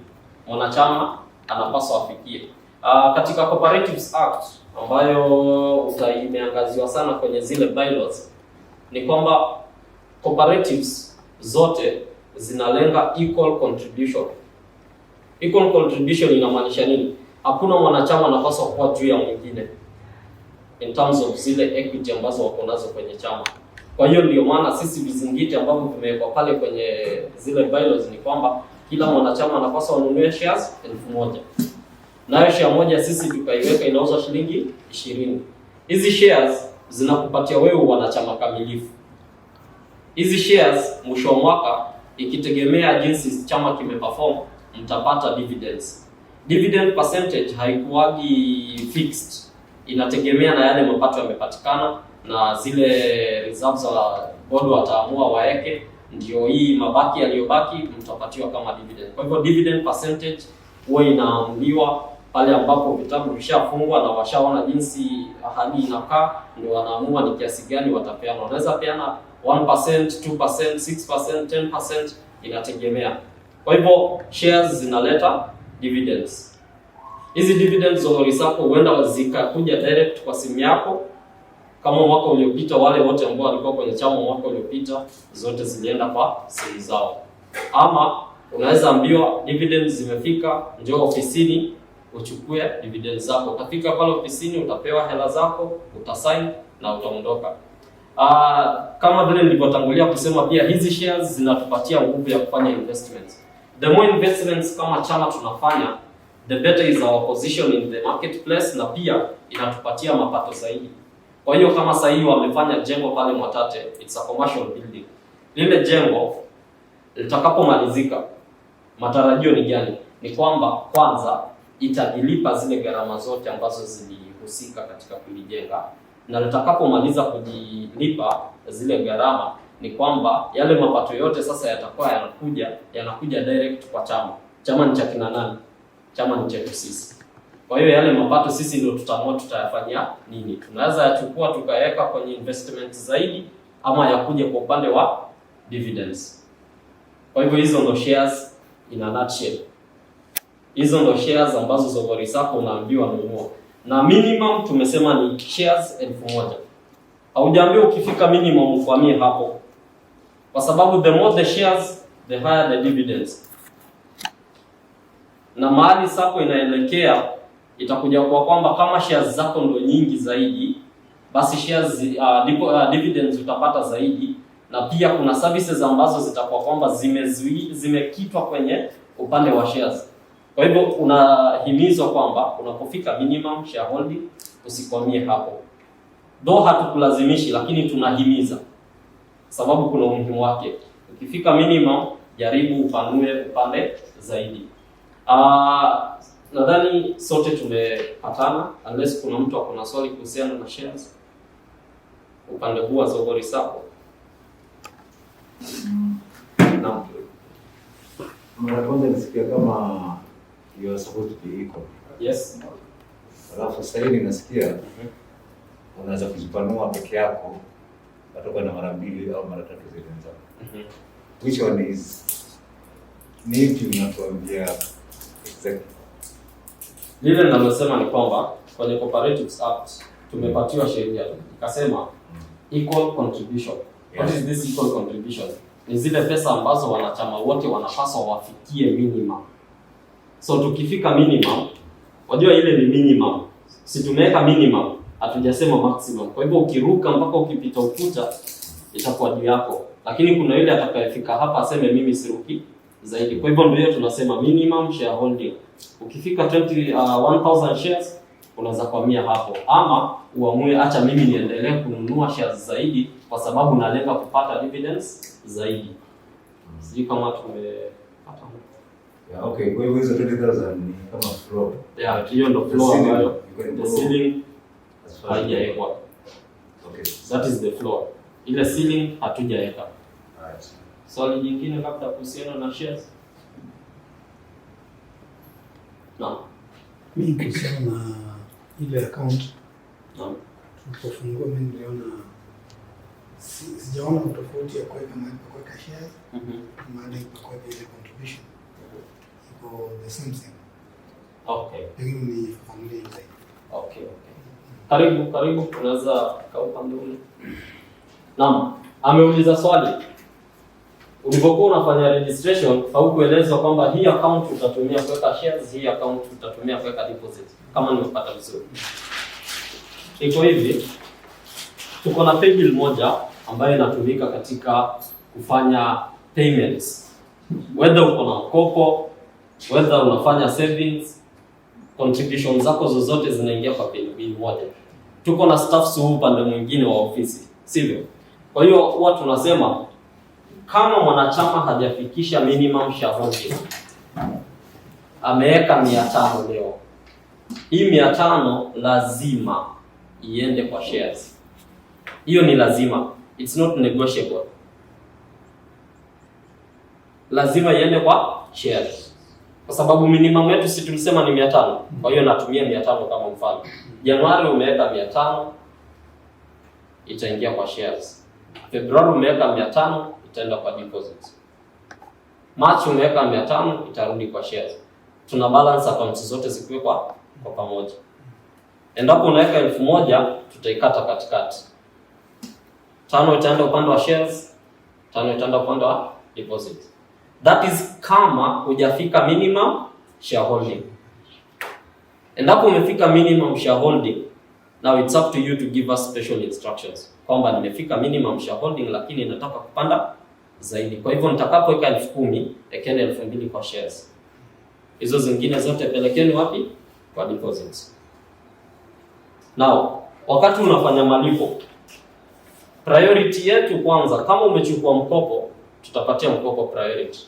mwanachama anapaswa afikie. Katika Cooperatives Act ambayo imeangaziwa sana kwenye zile bylaws, ni kwamba cooperatives zote zinalenga equal contribution. Equal contribution inamaanisha nini? Hakuna mwanachama anapaswa kuwa juu ya mwingine in terms of zile equity ambazo wako nazo kwenye chama. Kwa hiyo ndio maana sisi vizingiti ambavyo vimewekwa pale kwenye zile bylaws ni kwamba kila mwanachama anapaswa anunue shares 1000. Nayo share moja sisi tukaiweka inauzwa shilingi 20. Hizi shares zinakupatia wewe wanachama kamilifu. Hizi shares mwisho wa mwaka, ikitegemea jinsi chama kimeperform, mtapata dividends. Dividend percentage haikuwagi fixed, inategemea na yale mapato yamepatikana na zile reserves za board wataamua waeke, ndio hii mabaki yaliyobaki mtapatiwa kama dividend. Kwa hivyo dividend percentage huwa inaamuliwa pale ambapo vitabu vishafungwa na washaona jinsi ahadi inakaa, ndio wanaamua ni kiasi gani watapeana. Wanaweza peana 1%, 2%, 6%, 10%, inategemea. Kwa hivyo shares zinaleta dividends. Hizi dividends Zohori Sacco huenda zikakuja direct kwa simu yako. Kama mwaka uliopita, wale wote ambao walikuwa kwenye chama mwaka uliopita, zote zilienda kwa simu zao. Ama unaweza ambiwa dividends zimefika, njoo ofisini uchukue dividends zako. Utafika pale ofisini, utapewa hela zako, utasign na utaondoka. Kama vile nilivyotangulia kusema, pia hizi shares zinatupatia nguvu ya kufanya investments. The more investments kama chama tunafanya, the better is our position in the marketplace, na pia inatupatia mapato zaidi. Kwa hiyo kama sasa hivi wamefanya jengo pale Mwatate, it's a commercial building. Lile jengo litakapomalizika, matarajio ni gani? Ni kwamba kwanza itajilipa zile gharama zote ambazo zilihusika katika kulijenga, na litakapomaliza kujilipa zile gharama, ni kwamba yale mapato yote sasa yatakuwa yanakuja direct kwa chama. Chama ni cha kina nani? Chama ni chetu sisi. Kwa hiyo yale mapato sisi ndio tutaamua tutayafanyia nini. Tunaweza yachukua tukaweka kwenye investment zaidi, ama yakuje kwa upande wa dividends. Kwa hivyo hizo ndo shares in a nutshell. Hizo ndo shares ambazo Zohori Sacco unaambiwa nunua. Na minimum tumesema ni shares 1000. Haujaambiwa ukifika minimum ukwamie hapo. Kwa sababu the more the shares, the higher the dividends. Na mahali Sacco inaelekea itakuja kwa kwamba kama shares zako ndo nyingi zaidi, basi shares dividends utapata zaidi, na pia kuna services ambazo zitakuwa kwamba zimekitwa kwenye upande wa shares. Kwa hivyo unahimizwa kwamba unapofika minimum shareholding usikwamie hapo. Though hatukulazimishi, lakini tunahimiza sababu kuna umuhimu wake. Ukifika minimum, jaribu upanue upande zaidi. Nadhani sote tumepatana, unless kuna mtu akona swali kuhusiana na shares upande huu wa Zohori Sacco. Naam. Mara kwanza nisikia kama you are supposed to be equal. Yes. Alafu sasa hivi nasikia unaweza kujipanua peke yako kutoka na mara 2 au mara 3 zile nzao. Which one is need you unatuambia exactly? Lile ninalosema ni kwamba kwenye Cooperatives Act tumepatiwa sheria ikasema equal contribution. What is this equal contribution? Ni zile pesa ambazo wanachama wote wanapaswa wafikie minimum. So tukifika minimum, wajua ile ni minimum. Si tumeweka minimum, hatujasema maximum. Kwa hivyo ukiruka mpaka ukipita ukuta itakuwa juu yako. Lakini kuna yule atakayefika hapa aseme mimi siruki zaidi. Kwa hivyo ndio tunasema minimum shareholding. Ukifika 1000 shares unaweza kwamia hapo, ama uamue acha mimi niendelee kununua shares zaidi kwa sababu nalenga kupata dividends zaidi. Sijui kama tumepata. Yeah, okay. Kwa hivyo hizo 20,000 ni kama floor. Yeah, hiyo ndio floor ambayo the ceiling haijawekwa. Okay. That is the floor. Ile ceiling hatujaweka. Alright. Swali jingine labda kuhusiana na shares? Naam. Mimi kuhusiana na ile account. Naam. Tulipofungua mimi niliona sijaona tofauti ya kuweka mahali pa kuweka shares. Mahali pa kuweka ile contribution. Iko the same thing. Okay. Pengine nifafanulie zaidi. Okay. Karibu, unaweza kaa upande ule. Naam, ameuliza swali. Ulipokuwa unafanya registration, haukuelezwa kwamba hii account utatumia kuweka shares, hii account utatumia kuweka deposit. Kama nimepata vizuri. Iko hivi. Tuko na paybill moja ambayo inatumika katika kufanya payments. Whether uko na mkopo, whether unafanya savings, contributions zako zozote zinaingia kwa paybill moja. Tuko na staffs upande mwingine wa ofisi, sivyo? Kwa hiyo huwa tunasema kama mwanachama hajafikisha minimum shareholding, ameweka 500 leo, hii 500 lazima iende kwa shares. Hiyo ni lazima, it's not negotiable. Lazima iende kwa shares. Kwa sababu minimum yetu si tulisema ni 500. Kwa hiyo natumia 500 kama mfano. Januari umeweka 500, itaingia kwa shares. Februari umeweka 500, itaenda kwa deposit. March umeweka 500, itarudi kwa shares. Tuna balance accounts zote zikiwekwa kwa pamoja. Endapo unaweka 1000, tutaikata katikati. 5 itaenda upande wa shares, 5 itaenda upande wa deposit. That is kama hujafika minimum shareholding. Endapo umefika minimum shareholding, now it's up to you to give us special instructions. Kwamba nimefika minimum shareholding lakini nataka kupanda zaidi. Kwa hivyo nitakapoweka 10,000, ekeni 2,000 kwa shares. Hizo zingine zote pelekeni wapi? Kwa deposits. Now, wakati unafanya malipo, priority yetu kwanza, kama umechukua mkopo, tutapatia mkopo priority.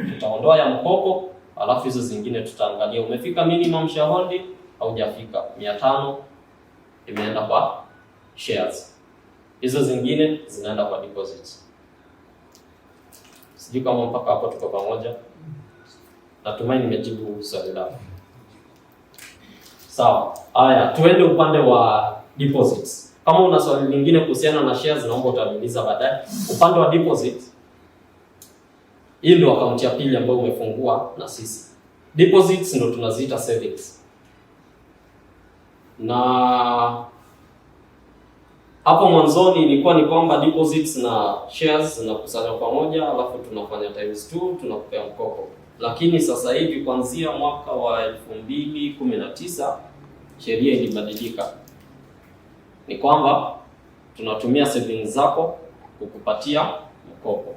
Tutaondoa ya mkopo, alafu hizo zingine tutaangalia umefika minimum shareholding au hujafika. 500 imeenda kwa shares. Hizo zingine zinaenda kwa deposits. Sijui kama mpaka hapo tuko pamoja. Natumai nimejibu swali lako. Sawa. Haya, tuende upande wa deposits. Kama una swali lingine kuhusiana na shares, naomba utaniuliza baadaye. Upande wa deposits, hii ndio akaunti ya pili ambayo umefungua na sisi. Deposits ndio tunaziita savings. Na hapo mwanzoni ilikuwa ni kwamba deposits na shares zinakusanywa pamoja, alafu tunafanya times 2, tunakupea mkopo. Lakini sasa hivi kuanzia mwaka wa 2019 sheria ilibadilika. Ni kwamba tunatumia savings zako kukupatia mkopo.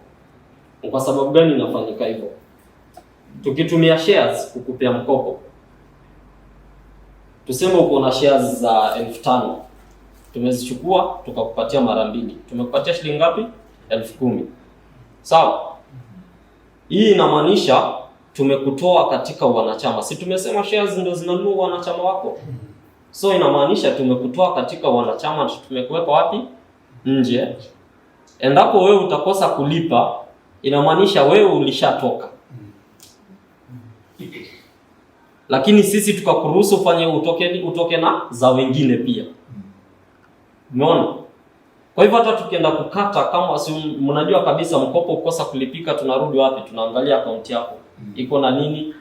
Kwa sababu gani inafanyika hivyo? Tukitumia shares kukupea mkopo, tuseme uko na shares za 5,000, tumezichukua tukakupatia mara 2, tumekupatia shilingi ngapi? 10,000. Sawa? Hii inamaanisha tumekutoa katika wanachama. Si tumesema shares ndio zinanunua wanachama wako? So inamaanisha tumekutoa katika wanachama, tumekuweka wapi? Nje. Endapo wewe utakosa kulipa, inamaanisha wewe ulishatoka. Lakini sisi tukakuruhusu ufanye utoke na za wengine pia. Umeona? Kwa hivyo hata tukienda kukata, kama mnajua kabisa mkopo ukosa kulipika, tunarudi wapi? Tunaangalia akaunti yako iko na nini,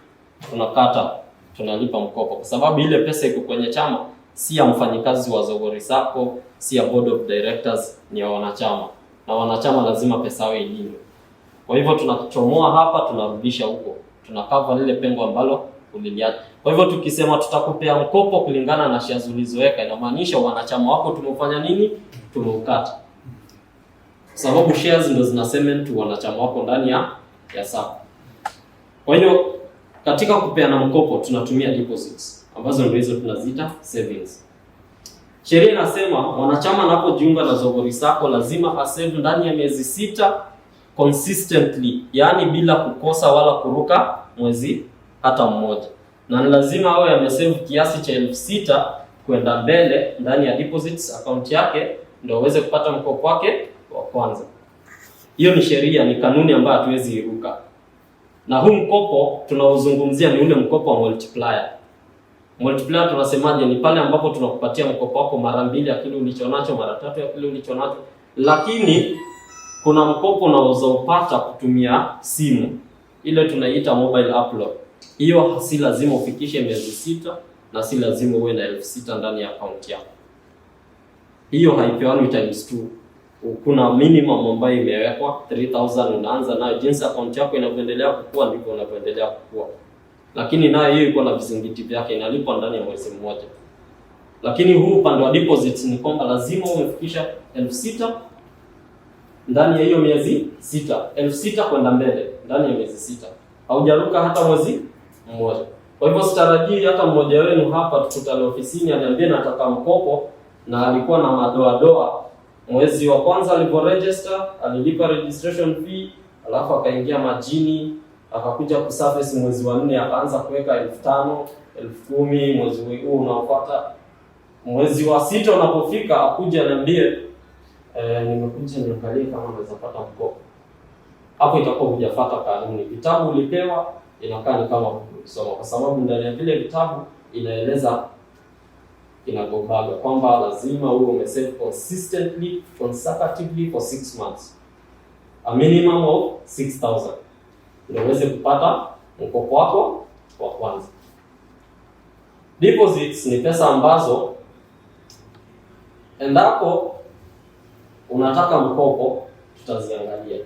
tunakata, tunalipa mkopo, kwa sababu ile pesa iko kwenye chama, si ya mfanyikazi wa Zogori Sacco, si ya board of directors, ni ya wanachama, na wanachama lazima pesa yao ilindwe. Kwa hivyo tunachomoa hapa, tunarudisha huko, tunakava lile pengo ambalo uliliacha. Kwa hivyo tukisema tutakupea mkopo kulingana na shares ulizoweka, inamaanisha wanachama wako tumefanya nini? Tumeukata. Sababu shares ndio zina cement wanachama wako ndani ya sacco. Kwa hiyo katika kupeana mkopo tunatumia deposits ambazo ndio hizo tunaziita savings. Sheria inasema mwanachama anapojiunga na Zogori Sacco lazima asave ndani ya miezi 6 consistently, yani bila kukosa wala kuruka mwezi hata mmoja. Na ni lazima awe amesave kiasi cha 6,000 kwenda mbele ndani ya deposits account yake ndio aweze kupata mkopo wake wa kwanza. Hiyo ni sheria, ni kanuni ambayo hatuwezi iruka. Na huu mkopo tunaozungumzia ni ule mkopo wa multiplier. Multiplier tunasemaje? Ni pale ambapo tunakupatia mkopo wako mara 2 ya kile ulichonacho, mara 3 ya kile ulichonacho. Lakini kuna mkopo unaozopata kutumia simu. Ile tunaita mobile upload. Hiyo si lazima ufikishe miezi 6 na si lazima uwe na 6,000 ndani ya account yako. Hiyo haipewanwi times 2. Kuna minimum ambayo imewekwa 3,000 unaanza nayo. Jinsi account yako inavyoendelea kukua ndivyo unavyoendelea kukua. Lakini nayo hiyo iko na vizingiti vyake, inalipwa ndani ya mwezi mmoja. Lakini huu upande wa deposits ni kwamba lazima umefikisha 6,000 ndani ya hiyo miezi 6. 6,000 kwenda mbele ndani ya miezi 6. Haujaruka hata mwezi mmoja. Kwa hivyo sitarajii hata mmoja wenu hapa tukutane ofisini aniambie nataka mkopo na alikuwa na madoa. Mwezi wa kwanza aliporegister, alilipa registration fee, alafu akaingia majini, akakuja kusurface mwezi wa 4 akaanza kuweka 5,000, 10,000 mwezi huu unaofuata. Mwezi wa 6 unapofika akuja niambie nimekuja niangalie kama naweza pata mkopo. Hapo itakuwa hujafuata kanuni. Vitabu ulipewa inakaa ni kama kusoma, kwa sababu ndani ya vile vitabu inaeleza inagobaga kwamba lazima uwe umesave consistently, consecutively for 6 months. A minimum of 6,000. Ndio uweze kupata mkopo wako wa kwanza. Deposits ni pesa ambazo endapo unataka mkopo tutaziangalia.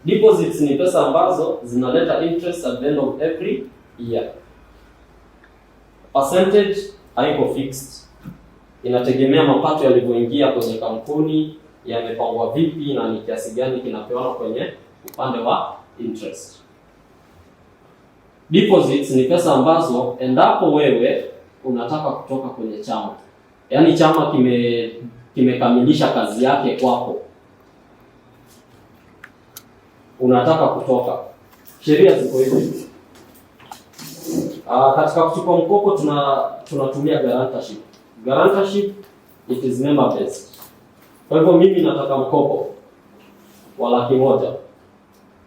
Deposits ni pesa ambazo zinaleta interest at the end of every year. Percentage haiko fixed. Inategemea mapato yalivyoingia kwenye kampuni, yamepangwa vipi na ni kiasi gani kinapewa kwenye upande wa interest. Deposits ni pesa ambazo endapo wewe unataka kutoka kwenye chama, yaani chama kimekamilisha kazi yake kwako, unataka kutoka, sheria ziko hivi. Katika kuchukua mkopo tunatumia guarantorship. Guarantorship it is member based. Kwa hivyo mimi nataka mkopo wa 100,000.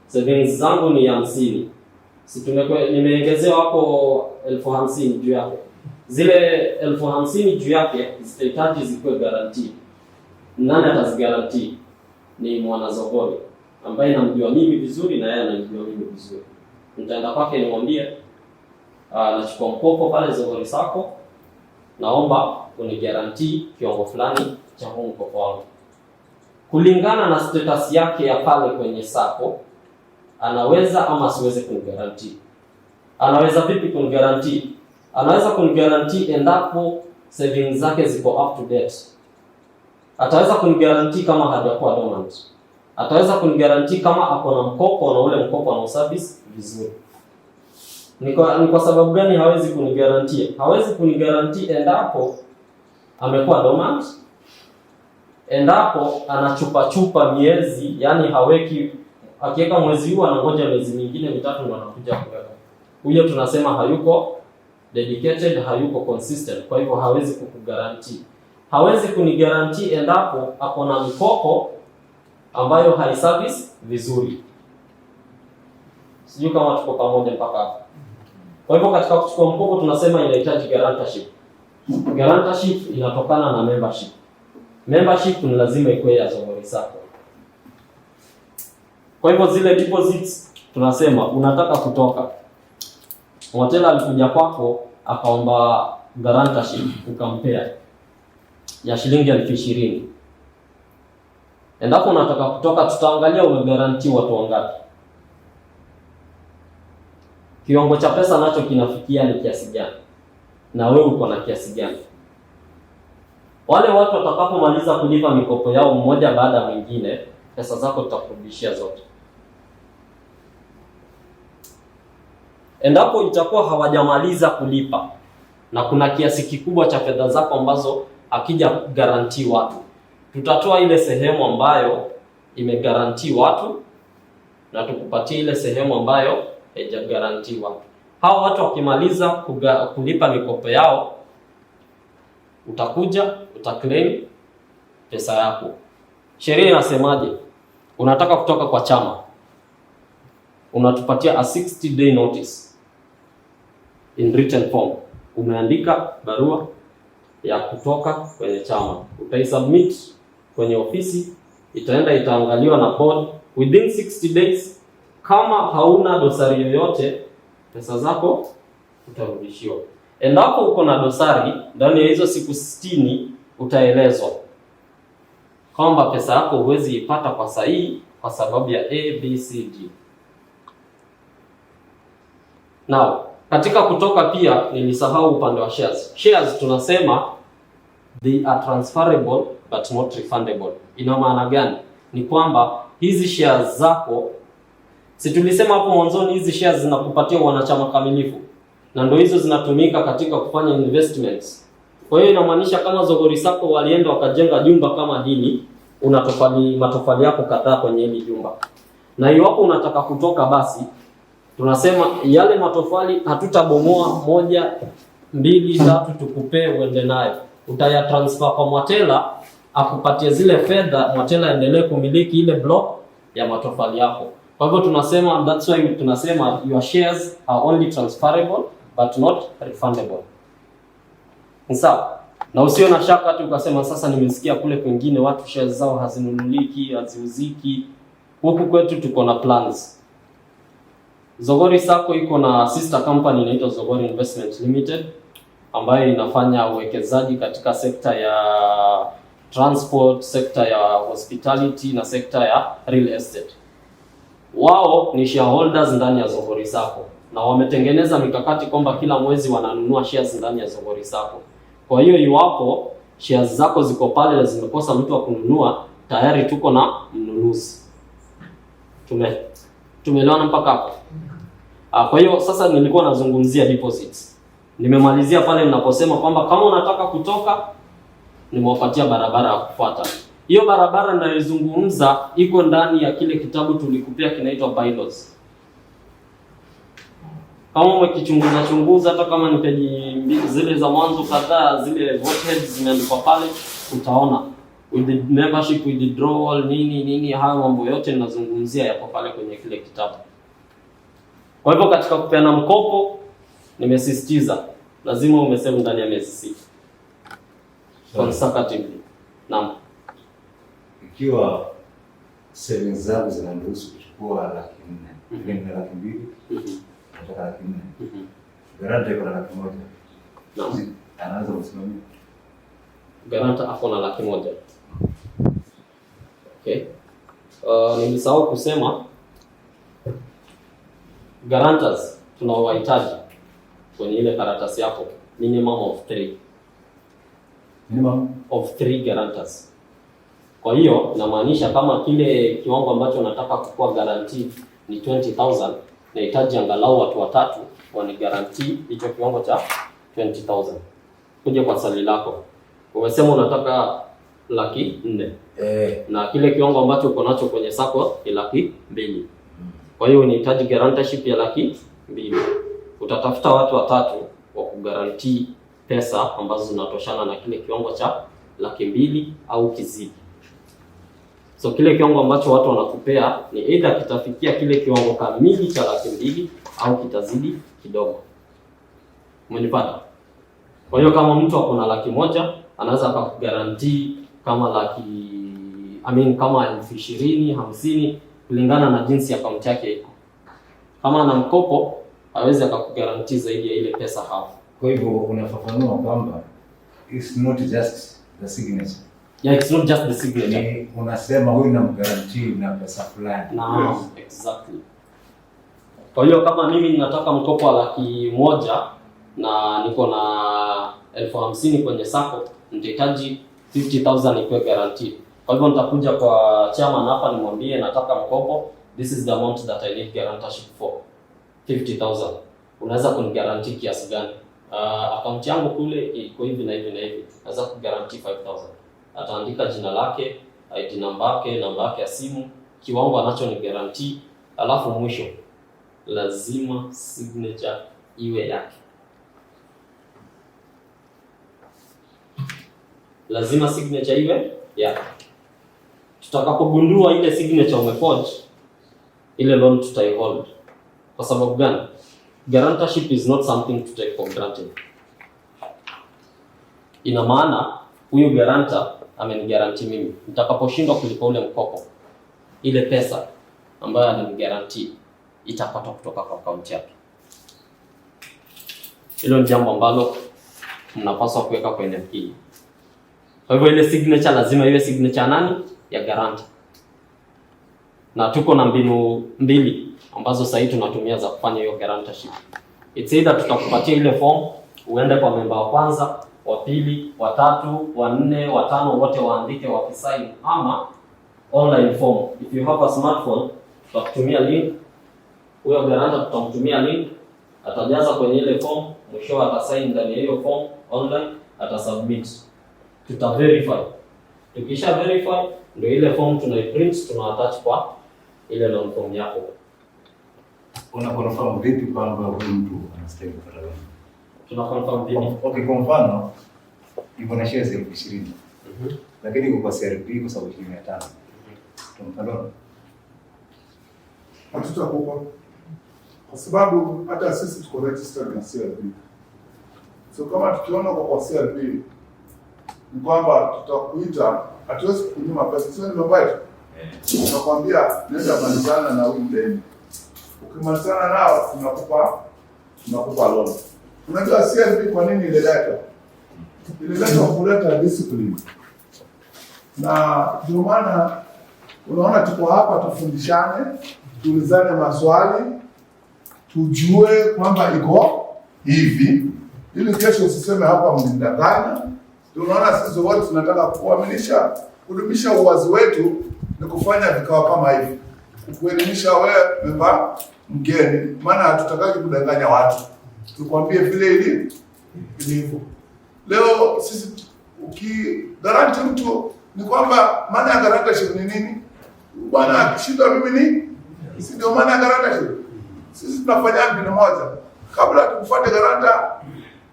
Savings zangu ni 50. Nimeongezewa hapo 50,000 juu yake. Zile 50,000 juu yake zitahitaji zikuwe guarantee. Nani atazigarantii? Ni mwanazogoni ambaye namjua mimi vizuri na yeye ananijua mimi vizuri. Nitaenda kwake nimwambie nachukua mkopo pale Zogoni Sacco, naomba unigarantii kiwango fulani cha huu mkopo wangu. Kulingana na status yake ya pale kwenye Sacco, anaweza ama asiweze kunigarantii. Anaweza vipi kunigarantii? Anaweza kunigarantii endapo savings zake ziko up to date. Ataweza kunigarantii kama hajakuwa dormant. Ataweza kunigarantii kama ako na mkopo na ule mkopo na service vizuri. Ni kwa sababu gani hawezi kunigarantia? Hawezi kunigarantia endapo amekuwa dormant, endapo anachupa miezi, yani haweki, akiweka mwezi huu anangoja miezi mingine 3 ndio anakuja kuweka. Huyo tunasema hayuko dedicated, hayuko consistent, kwa hivyo hawezi kukugarantia. Hawezi kunigarantia endapo ako na mkopo ambayo haiservice vizuri. Sijui kama tuko pamoja mpaka hapo. Kwa hivyo katika kuchukua mkopo tunasema inahitaji guarantorship. Guarantorship inatokana na membership. Membership ni lazima ikuwe ya Zogoni Sacco. Kwa hivyo zile deposits tunasema unataka kutoka. Mwateja alikuja kwako akaomba guarantorship ukampea ya shilingi 20,000. Endapo unataka kutoka tutaangalia umegarantii watu wangapi. Kiwango cha pesa nacho kinafikia ni kiasi gani? Na wewe uko na kiasi gani? Wale watu watakapomaliza kulipa mikopo yao mmoja baada ya mwingine, pesa zako tutakurudishia zote. Endapo itakuwa hawajamaliza kulipa na kuna kiasi kikubwa cha fedha zako ambazo akija guarantee watu, tutatoa ile sehemu ambayo imegarantii watu na tukupatie ile sehemu ambayo haijaguarantee watu. Hao watu wakimaliza kulipa mikopo yao, utakuja utaclaim pesa yako. Sheria inasemaje? Unataka kutoka kwa chama, unatupatia a 60-day notice in written form. Umeandika barua ya kutoka kwenye chama, utaisubmit kwenye ofisi, itaenda itaangaliwa na board within 60 days. Kama hauna dosari yoyote, pesa zako utarudishiwa. Endapo uko na dosari, ndani ya hizo siku 60 utaelezwa kwamba pesa yako huwezi ipata kwa sahihi kwa sababu ya ABCD. Now, katika kutoka pia nilisahau upande wa shares. Shares tunasema they are transferable but not refundable. Ina maana gani? Ni kwamba hizi shares zako, si tulisema hapo mwanzoni hizi shares zinakupatia wanachama kamilifu, na ndio hizo zinatumika katika kufanya investments. Kwa hiyo inamaanisha kama Zogory Sacco walienda wakajenga jumba kama hili, una matofali yako kadhaa kwenye hili jumba, na iwapo unataka kutoka, basi tunasema yale matofali hatutabomoa 1, 2, 3 tukupee uende nayo. Utaya transfer kwa Mwatela akupatie zile fedha, Mwatela endelee kumiliki ile block ya matofali yako. Kwa hivyo tunasema, that's why tunasema your shares are only transferable but not refundable. Sawa? Na usio na shaka ati ukasema sasa nimesikia kule kwingine watu shares zao hazinunuliki, haziuziki. Huku kwetu tuko na plans. Zogory Sacco iko na sister company inaitwa Zogory Investment Limited ambayo inafanya uwekezaji katika sekta ya transport, sekta ya hospitality na sekta ya real estate. Wao ni shareholders ndani ya Zogory Sacco na wametengeneza mikakati kwamba kila mwezi wananunua shares ndani ya Zogory Sacco. Kwa hiyo iwapo shares zako ziko pale na zimekosa mtu wa kununua, tayari tuko na mnunuzi. Tumeelewana mpaka hapo? Kwa hiyo sasa nilikuwa nazungumzia deposits. Nimemalizia pale ninaposema kwamba kama unataka kutoka, nimewapatia barabara ya kufuata. Hiyo barabara ninayozungumza iko ndani ya kile kitabu tulikupia kinaitwa bylaws. Kama umekichunguza hata kama ni peji zile za mwanzo kadhaa, zile voted zimeandikwa pale, utaona with the membership withdrawal nini hayo mambo yote ninazungumzia yapo pale kwenye kile kitabu. Kwa hivyo katika kupeana mkopo nimesisitiza lazima umesave ndani ya miezi 6 consecutively. Naam. Ikiwa savings zangu zinaruhusu kuchukua 400,000, ile ni 200,000, nataka 400,000. Garanta iko na 100,000. Naam. Anaanza kusimamia. Garanta ako na 100,000. Okay. Nilisahau kusema guarantors tunawahitaji kwenye ile karatasi yako minimum of 3. Minimum of 3 guarantors. Kwa hiyo inamaanisha kama kile kiwango ambacho unataka kukuwa guarantee ni 20,000, nahitaji angalau watu 3 wani guarantee hicho kiwango cha 20,000. Kuja kwa swali lako. Umesema unataka 400,000. Na kile kiwango ambacho uko nacho kwenye sako ni 200,000. Kwa hiyo unahitaji guarantorship ya 200,000. Utatafuta watu 3 wa kugarantii pesa ambazo zinatoshana na kile kiwango cha 200,000 au kizidi. So kile kiwango ambacho watu wanakupea ni either kitafikia kile kiwango kamili cha 200,000 au kitazidi kidogo. Umenipata? Kwa hiyo kama mtu ako na 100,000 anaweza akakugarantii kama kama 20,000, 50 kulingana na jinsi akaunti yake iko. Kama ana mkopo hawezi akakugarantii zaidi ya ile pesa hapo. Kwa hivyo unafafanua kwamba it's not just the signature. Yeah, it's not just the signature. Ni unasema huyu namgarantii na pesa fulani. Naam, exactly. Kwa hiyo kama mimi ninataka mkopo wa 100,000 na niko na 50,000 kwenye sako, nitahitaji 50,000 ikuwe guaranteed. Kwa hivyo nitakuja kwa chairman hapa nimwambie nataka mkopo, this is the amount that I need guarantorship for, 50,000. Unaweza kunigarantii kiasi gani? Account yangu kule iko hivi na hivi na hivi. Naweza kugarantii 5,000. Ataandika jina lake, ID namba yake ya simu, kiwango anacho ni guarantee, alafu mwisho lazima signature iwe yake. Lazima signature iwe yake. Tutakapogundua ile signature umeforge, ile loan tutaihold. Kwa sababu gani? Guarantorship is not something to take for granted. Ina maana huyu guarantor amenigarantii mimi. Nitakaposhindwa kulipa ule mkopo, ile pesa ambayo amenigarantii itakatwa kutoka kwa account yake. Hilo ni jambo ambalo mnapaswa kuweka kwenye akili. Kwa hivyo ile signature lazima iwe signature nani? Ya guarantor. Na tuko na mbinu mbili ambazo sasa tunatumia za kufanya hiyo guarantorship. It's either tutakupatia ile form uende kwa member wa kwanza, wa pili, wa tatu, wa nne, wa tano, wote waandike wakisign, ama online form. If you have a smartphone, tutakutumia link. Huyo guarantor tutamtumia link, atajaza kwenye ile form, mwisho atasign ndani ya hiyo form online, atasubmit. Tutaverify. Tukisha verify ndio ile form tunaiprint, tunaattach kwa ile loan form yako. Unaconfirm vipi kwamba huyu mtu anastahili kupata loan? Tunaconfirm vipi? Okay, kwa mfano yuko na shares 20,000. Lakini yuko kwa CRB kwa sababu 500. Tunampa loan. Hatutakupa. Kwa sababu hata sisi tuko registered na CRB. So kama tukiona kwa CRB ni kwamba tutakuita, hatuwezi kunyima pesa. Sio ndio mbaya? Tunakwambia nenda malizana na huyu mdeni. Ukimalizana nao tunakupa loan. Unajua CRB kwa nini ilileta? Ilileta kuleta discipline. Na ndio maana unaona tuko hapa tufundishane, tuulizane maswali, tujue kwamba iko hivi, ili kesho usiseme hapa mnidanganya. Tunaona sisi wote tunataka kuaminisha, kudumisha uwazi wetu ni kufanya vikao kama hivi. Kuelimisha wewe memba mgeni, maana hatutakaki kudanganya watu. Tukwambie vile ilivyo. Leo sisi ukigaranti mtu ni kwamba maana ya guarantorship ni nini? Bwana akishinda mimi ni si ndio maana ya guarantorship. Sisi tunafanya mbinu moja. Kabla tukufuate guarantor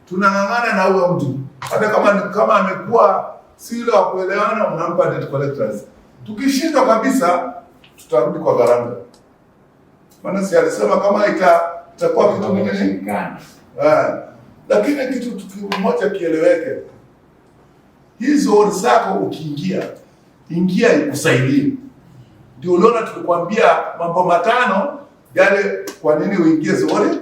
tunang'ang'ana na huyo mtu. Hata kama amekuwa si ile wa kuelewana, unampa debt collectors. Tukishindwa kabisa tutarudi kwa guarantor. Maana si alisema kama itakuwa kitu kingine. Lakini kitu kimoja kieleweke. Hizo zako ukiingia ikusaidie. Ndio unaona tukikwambia mambo matano yale kwa nini uingie zote.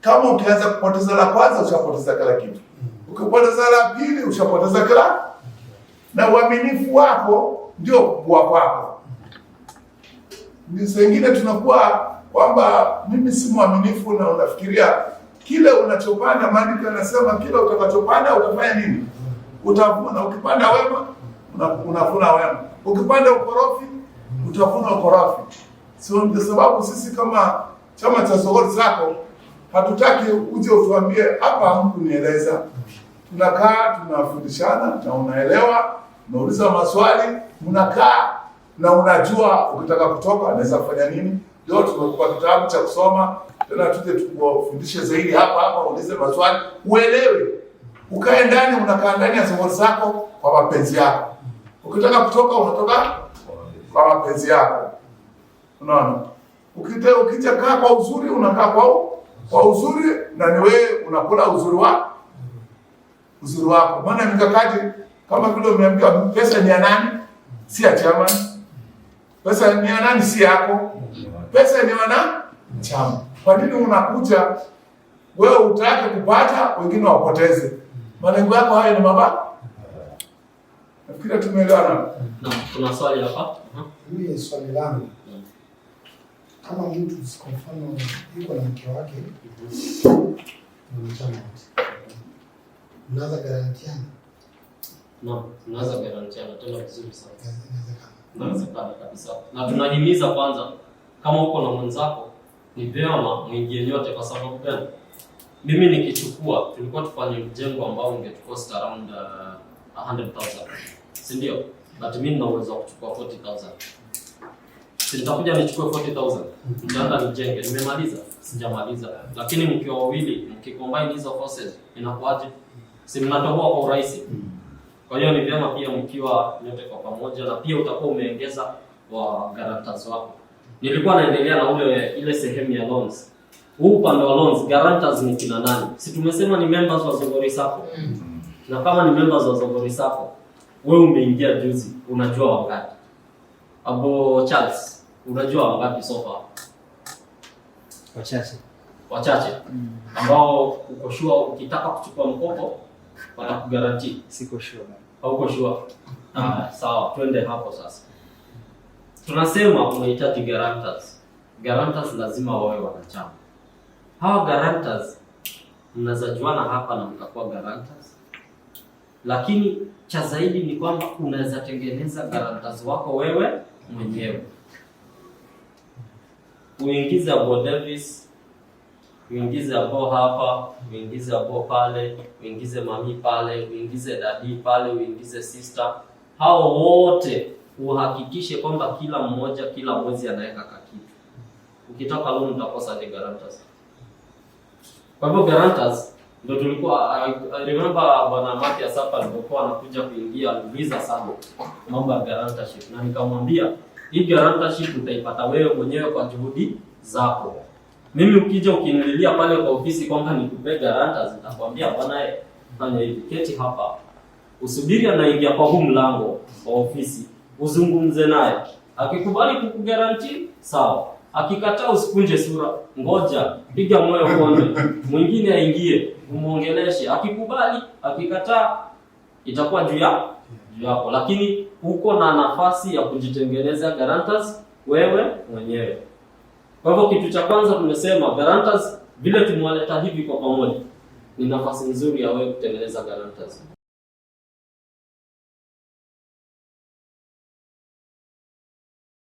Kama ukianza kupoteza la kwanza ushapoteza kila kitu. Ukipoteza la pili ushapoteza kila, na uaminifu wako ndio kwa kwako. Ni zingine tunakuwa kwamba mimi si mwaminifu na unafikiria kile unachopanda, maandiko yanasema kile utakachopanda utafanya nini? Utavuna. Ukipanda wema unavuna wema. Ukipanda ukorofi utavuna ukorofi. Sio ndio sababu sisi kama chama cha Sokoni Sacco hatutaki uje utuambie hapa hamkunieleza. Tunakaa tunafundishana na unaelewa, unauliza maswali, unakaa na unajua ukitaka kutoka unaweza kufanya nini. Leo tumekupa kitabu cha kusoma, tena tuje tukufundishe zaidi hapa uulize maswali, uelewe. Ukae ndani, unakaa ndani ya Sokoni Sacco kwa mapenzi yako. Ukitaka kutoka unatoka kwa mapenzi yako. Unaona? Ukija kaa kwa uzuri, unakaa kwa uzuri, na ni wewe unakula uzuri wako. Maana mikakati kama vile umeambiwa pesa ni ya nani? Si ya chama. Pesa ni ya nani? Si yako. Pesa ni wana chama. Kwa nini unakuja wewe utake kupata, wengine wapoteze? Malengo yako hayo ni mabaya. Nafikiri tumeelewana. Kuna swali hapa. Mimi swali langu. Kama mtu kwa mfano yuko na mke wake mchana wote. Unaweza garantiana? Unaweza garantiana tena vizuri sana. Inawezekana kabisa. Na tunahimiza kwanza kama uko na mwenzako ni vyema mwingie nyote. Kwa sababu gani? Mimi nikichukua, tulikuwa tufanye mjengo ambao ungetukost around 100,000. Si ndio? But mimi nina uwezo wa kuchukua 40,000. Nitakuja nichukue 40,000. Nitaanza nijenge. Nimemaliza? Sijamaliza. Lakini mkiwa wawili, mkicombine hizo forces, inakuaje? Si mnatoboa kwa urahisi. Kwa hiyo ni vyema pia mkiwa nyote kwa pamoja, na pia utakuwa umeongeza wa guarantors wako. Nilikuwa naendelea na ile sehemu ya loans. Huu upande wa loans, guarantors ni kina nani? Si tumesema ni members wa Sokoni Sacco. Na kama ni members wa Sokoni Sacco, wewe umeingia juzi, unajua wangapi? Abo Charles, unajua wangapi so far? Wachache. wachache ambao uko sure ukitaka kuchukua mkopo watakugarantii. Siko sure. Hauko sure? Sawa, twende hapo sasa. Tunasema unahitaji guarantors. Guarantors lazima wawe wanachama. Hawa guarantors mnaweza juana hapa na mtakuwa guarantors. Lakini cha zaidi ni kwamba unaweza tengeneza guarantors wako wewe mwenyewe. Uingize Abo Davis, uingize Abo hapa, uingize Abo pale, uingize mami pale, uingize dadi pale, uingize sister. Hao wote uhakikishe kwamba kila mmoja kila mwezi anaweka kakitu. Ukitaka loan utakosa the guarantors. Kwa hivyo guarantors ndio tulikuwa I remember bwana Mathias hapa alipokuwa anakuja kuingia visa sana mambo ya guarantorship, na nikamwambia hii guarantorship utaipata wewe mwenyewe kwa juhudi zako. Mimi ukija ukinililia pale kwa ofisi kwamba nikupe guarantors, nitakwambia bwana fanya hivi, keti hapa. Usubiri anaingia kwa huu mlango wa ofisi, uzungumze naye. Akikubali kukugaranti, sawa. Akikataa usikunje sura, ngoja, piga moyo konde. Mwingine aingie, umuongeleshe. Akikubali, akikataa itakuwa juu yako. Lakini uko na nafasi ya kujitengeneza guarantors wewe mwenyewe. Kwa hivyo kitu cha kwanza tumesema guarantors vile tumewaleta hivi kwa pamoja. Ni nafasi nzuri ya wewe kutengeneza guarantors.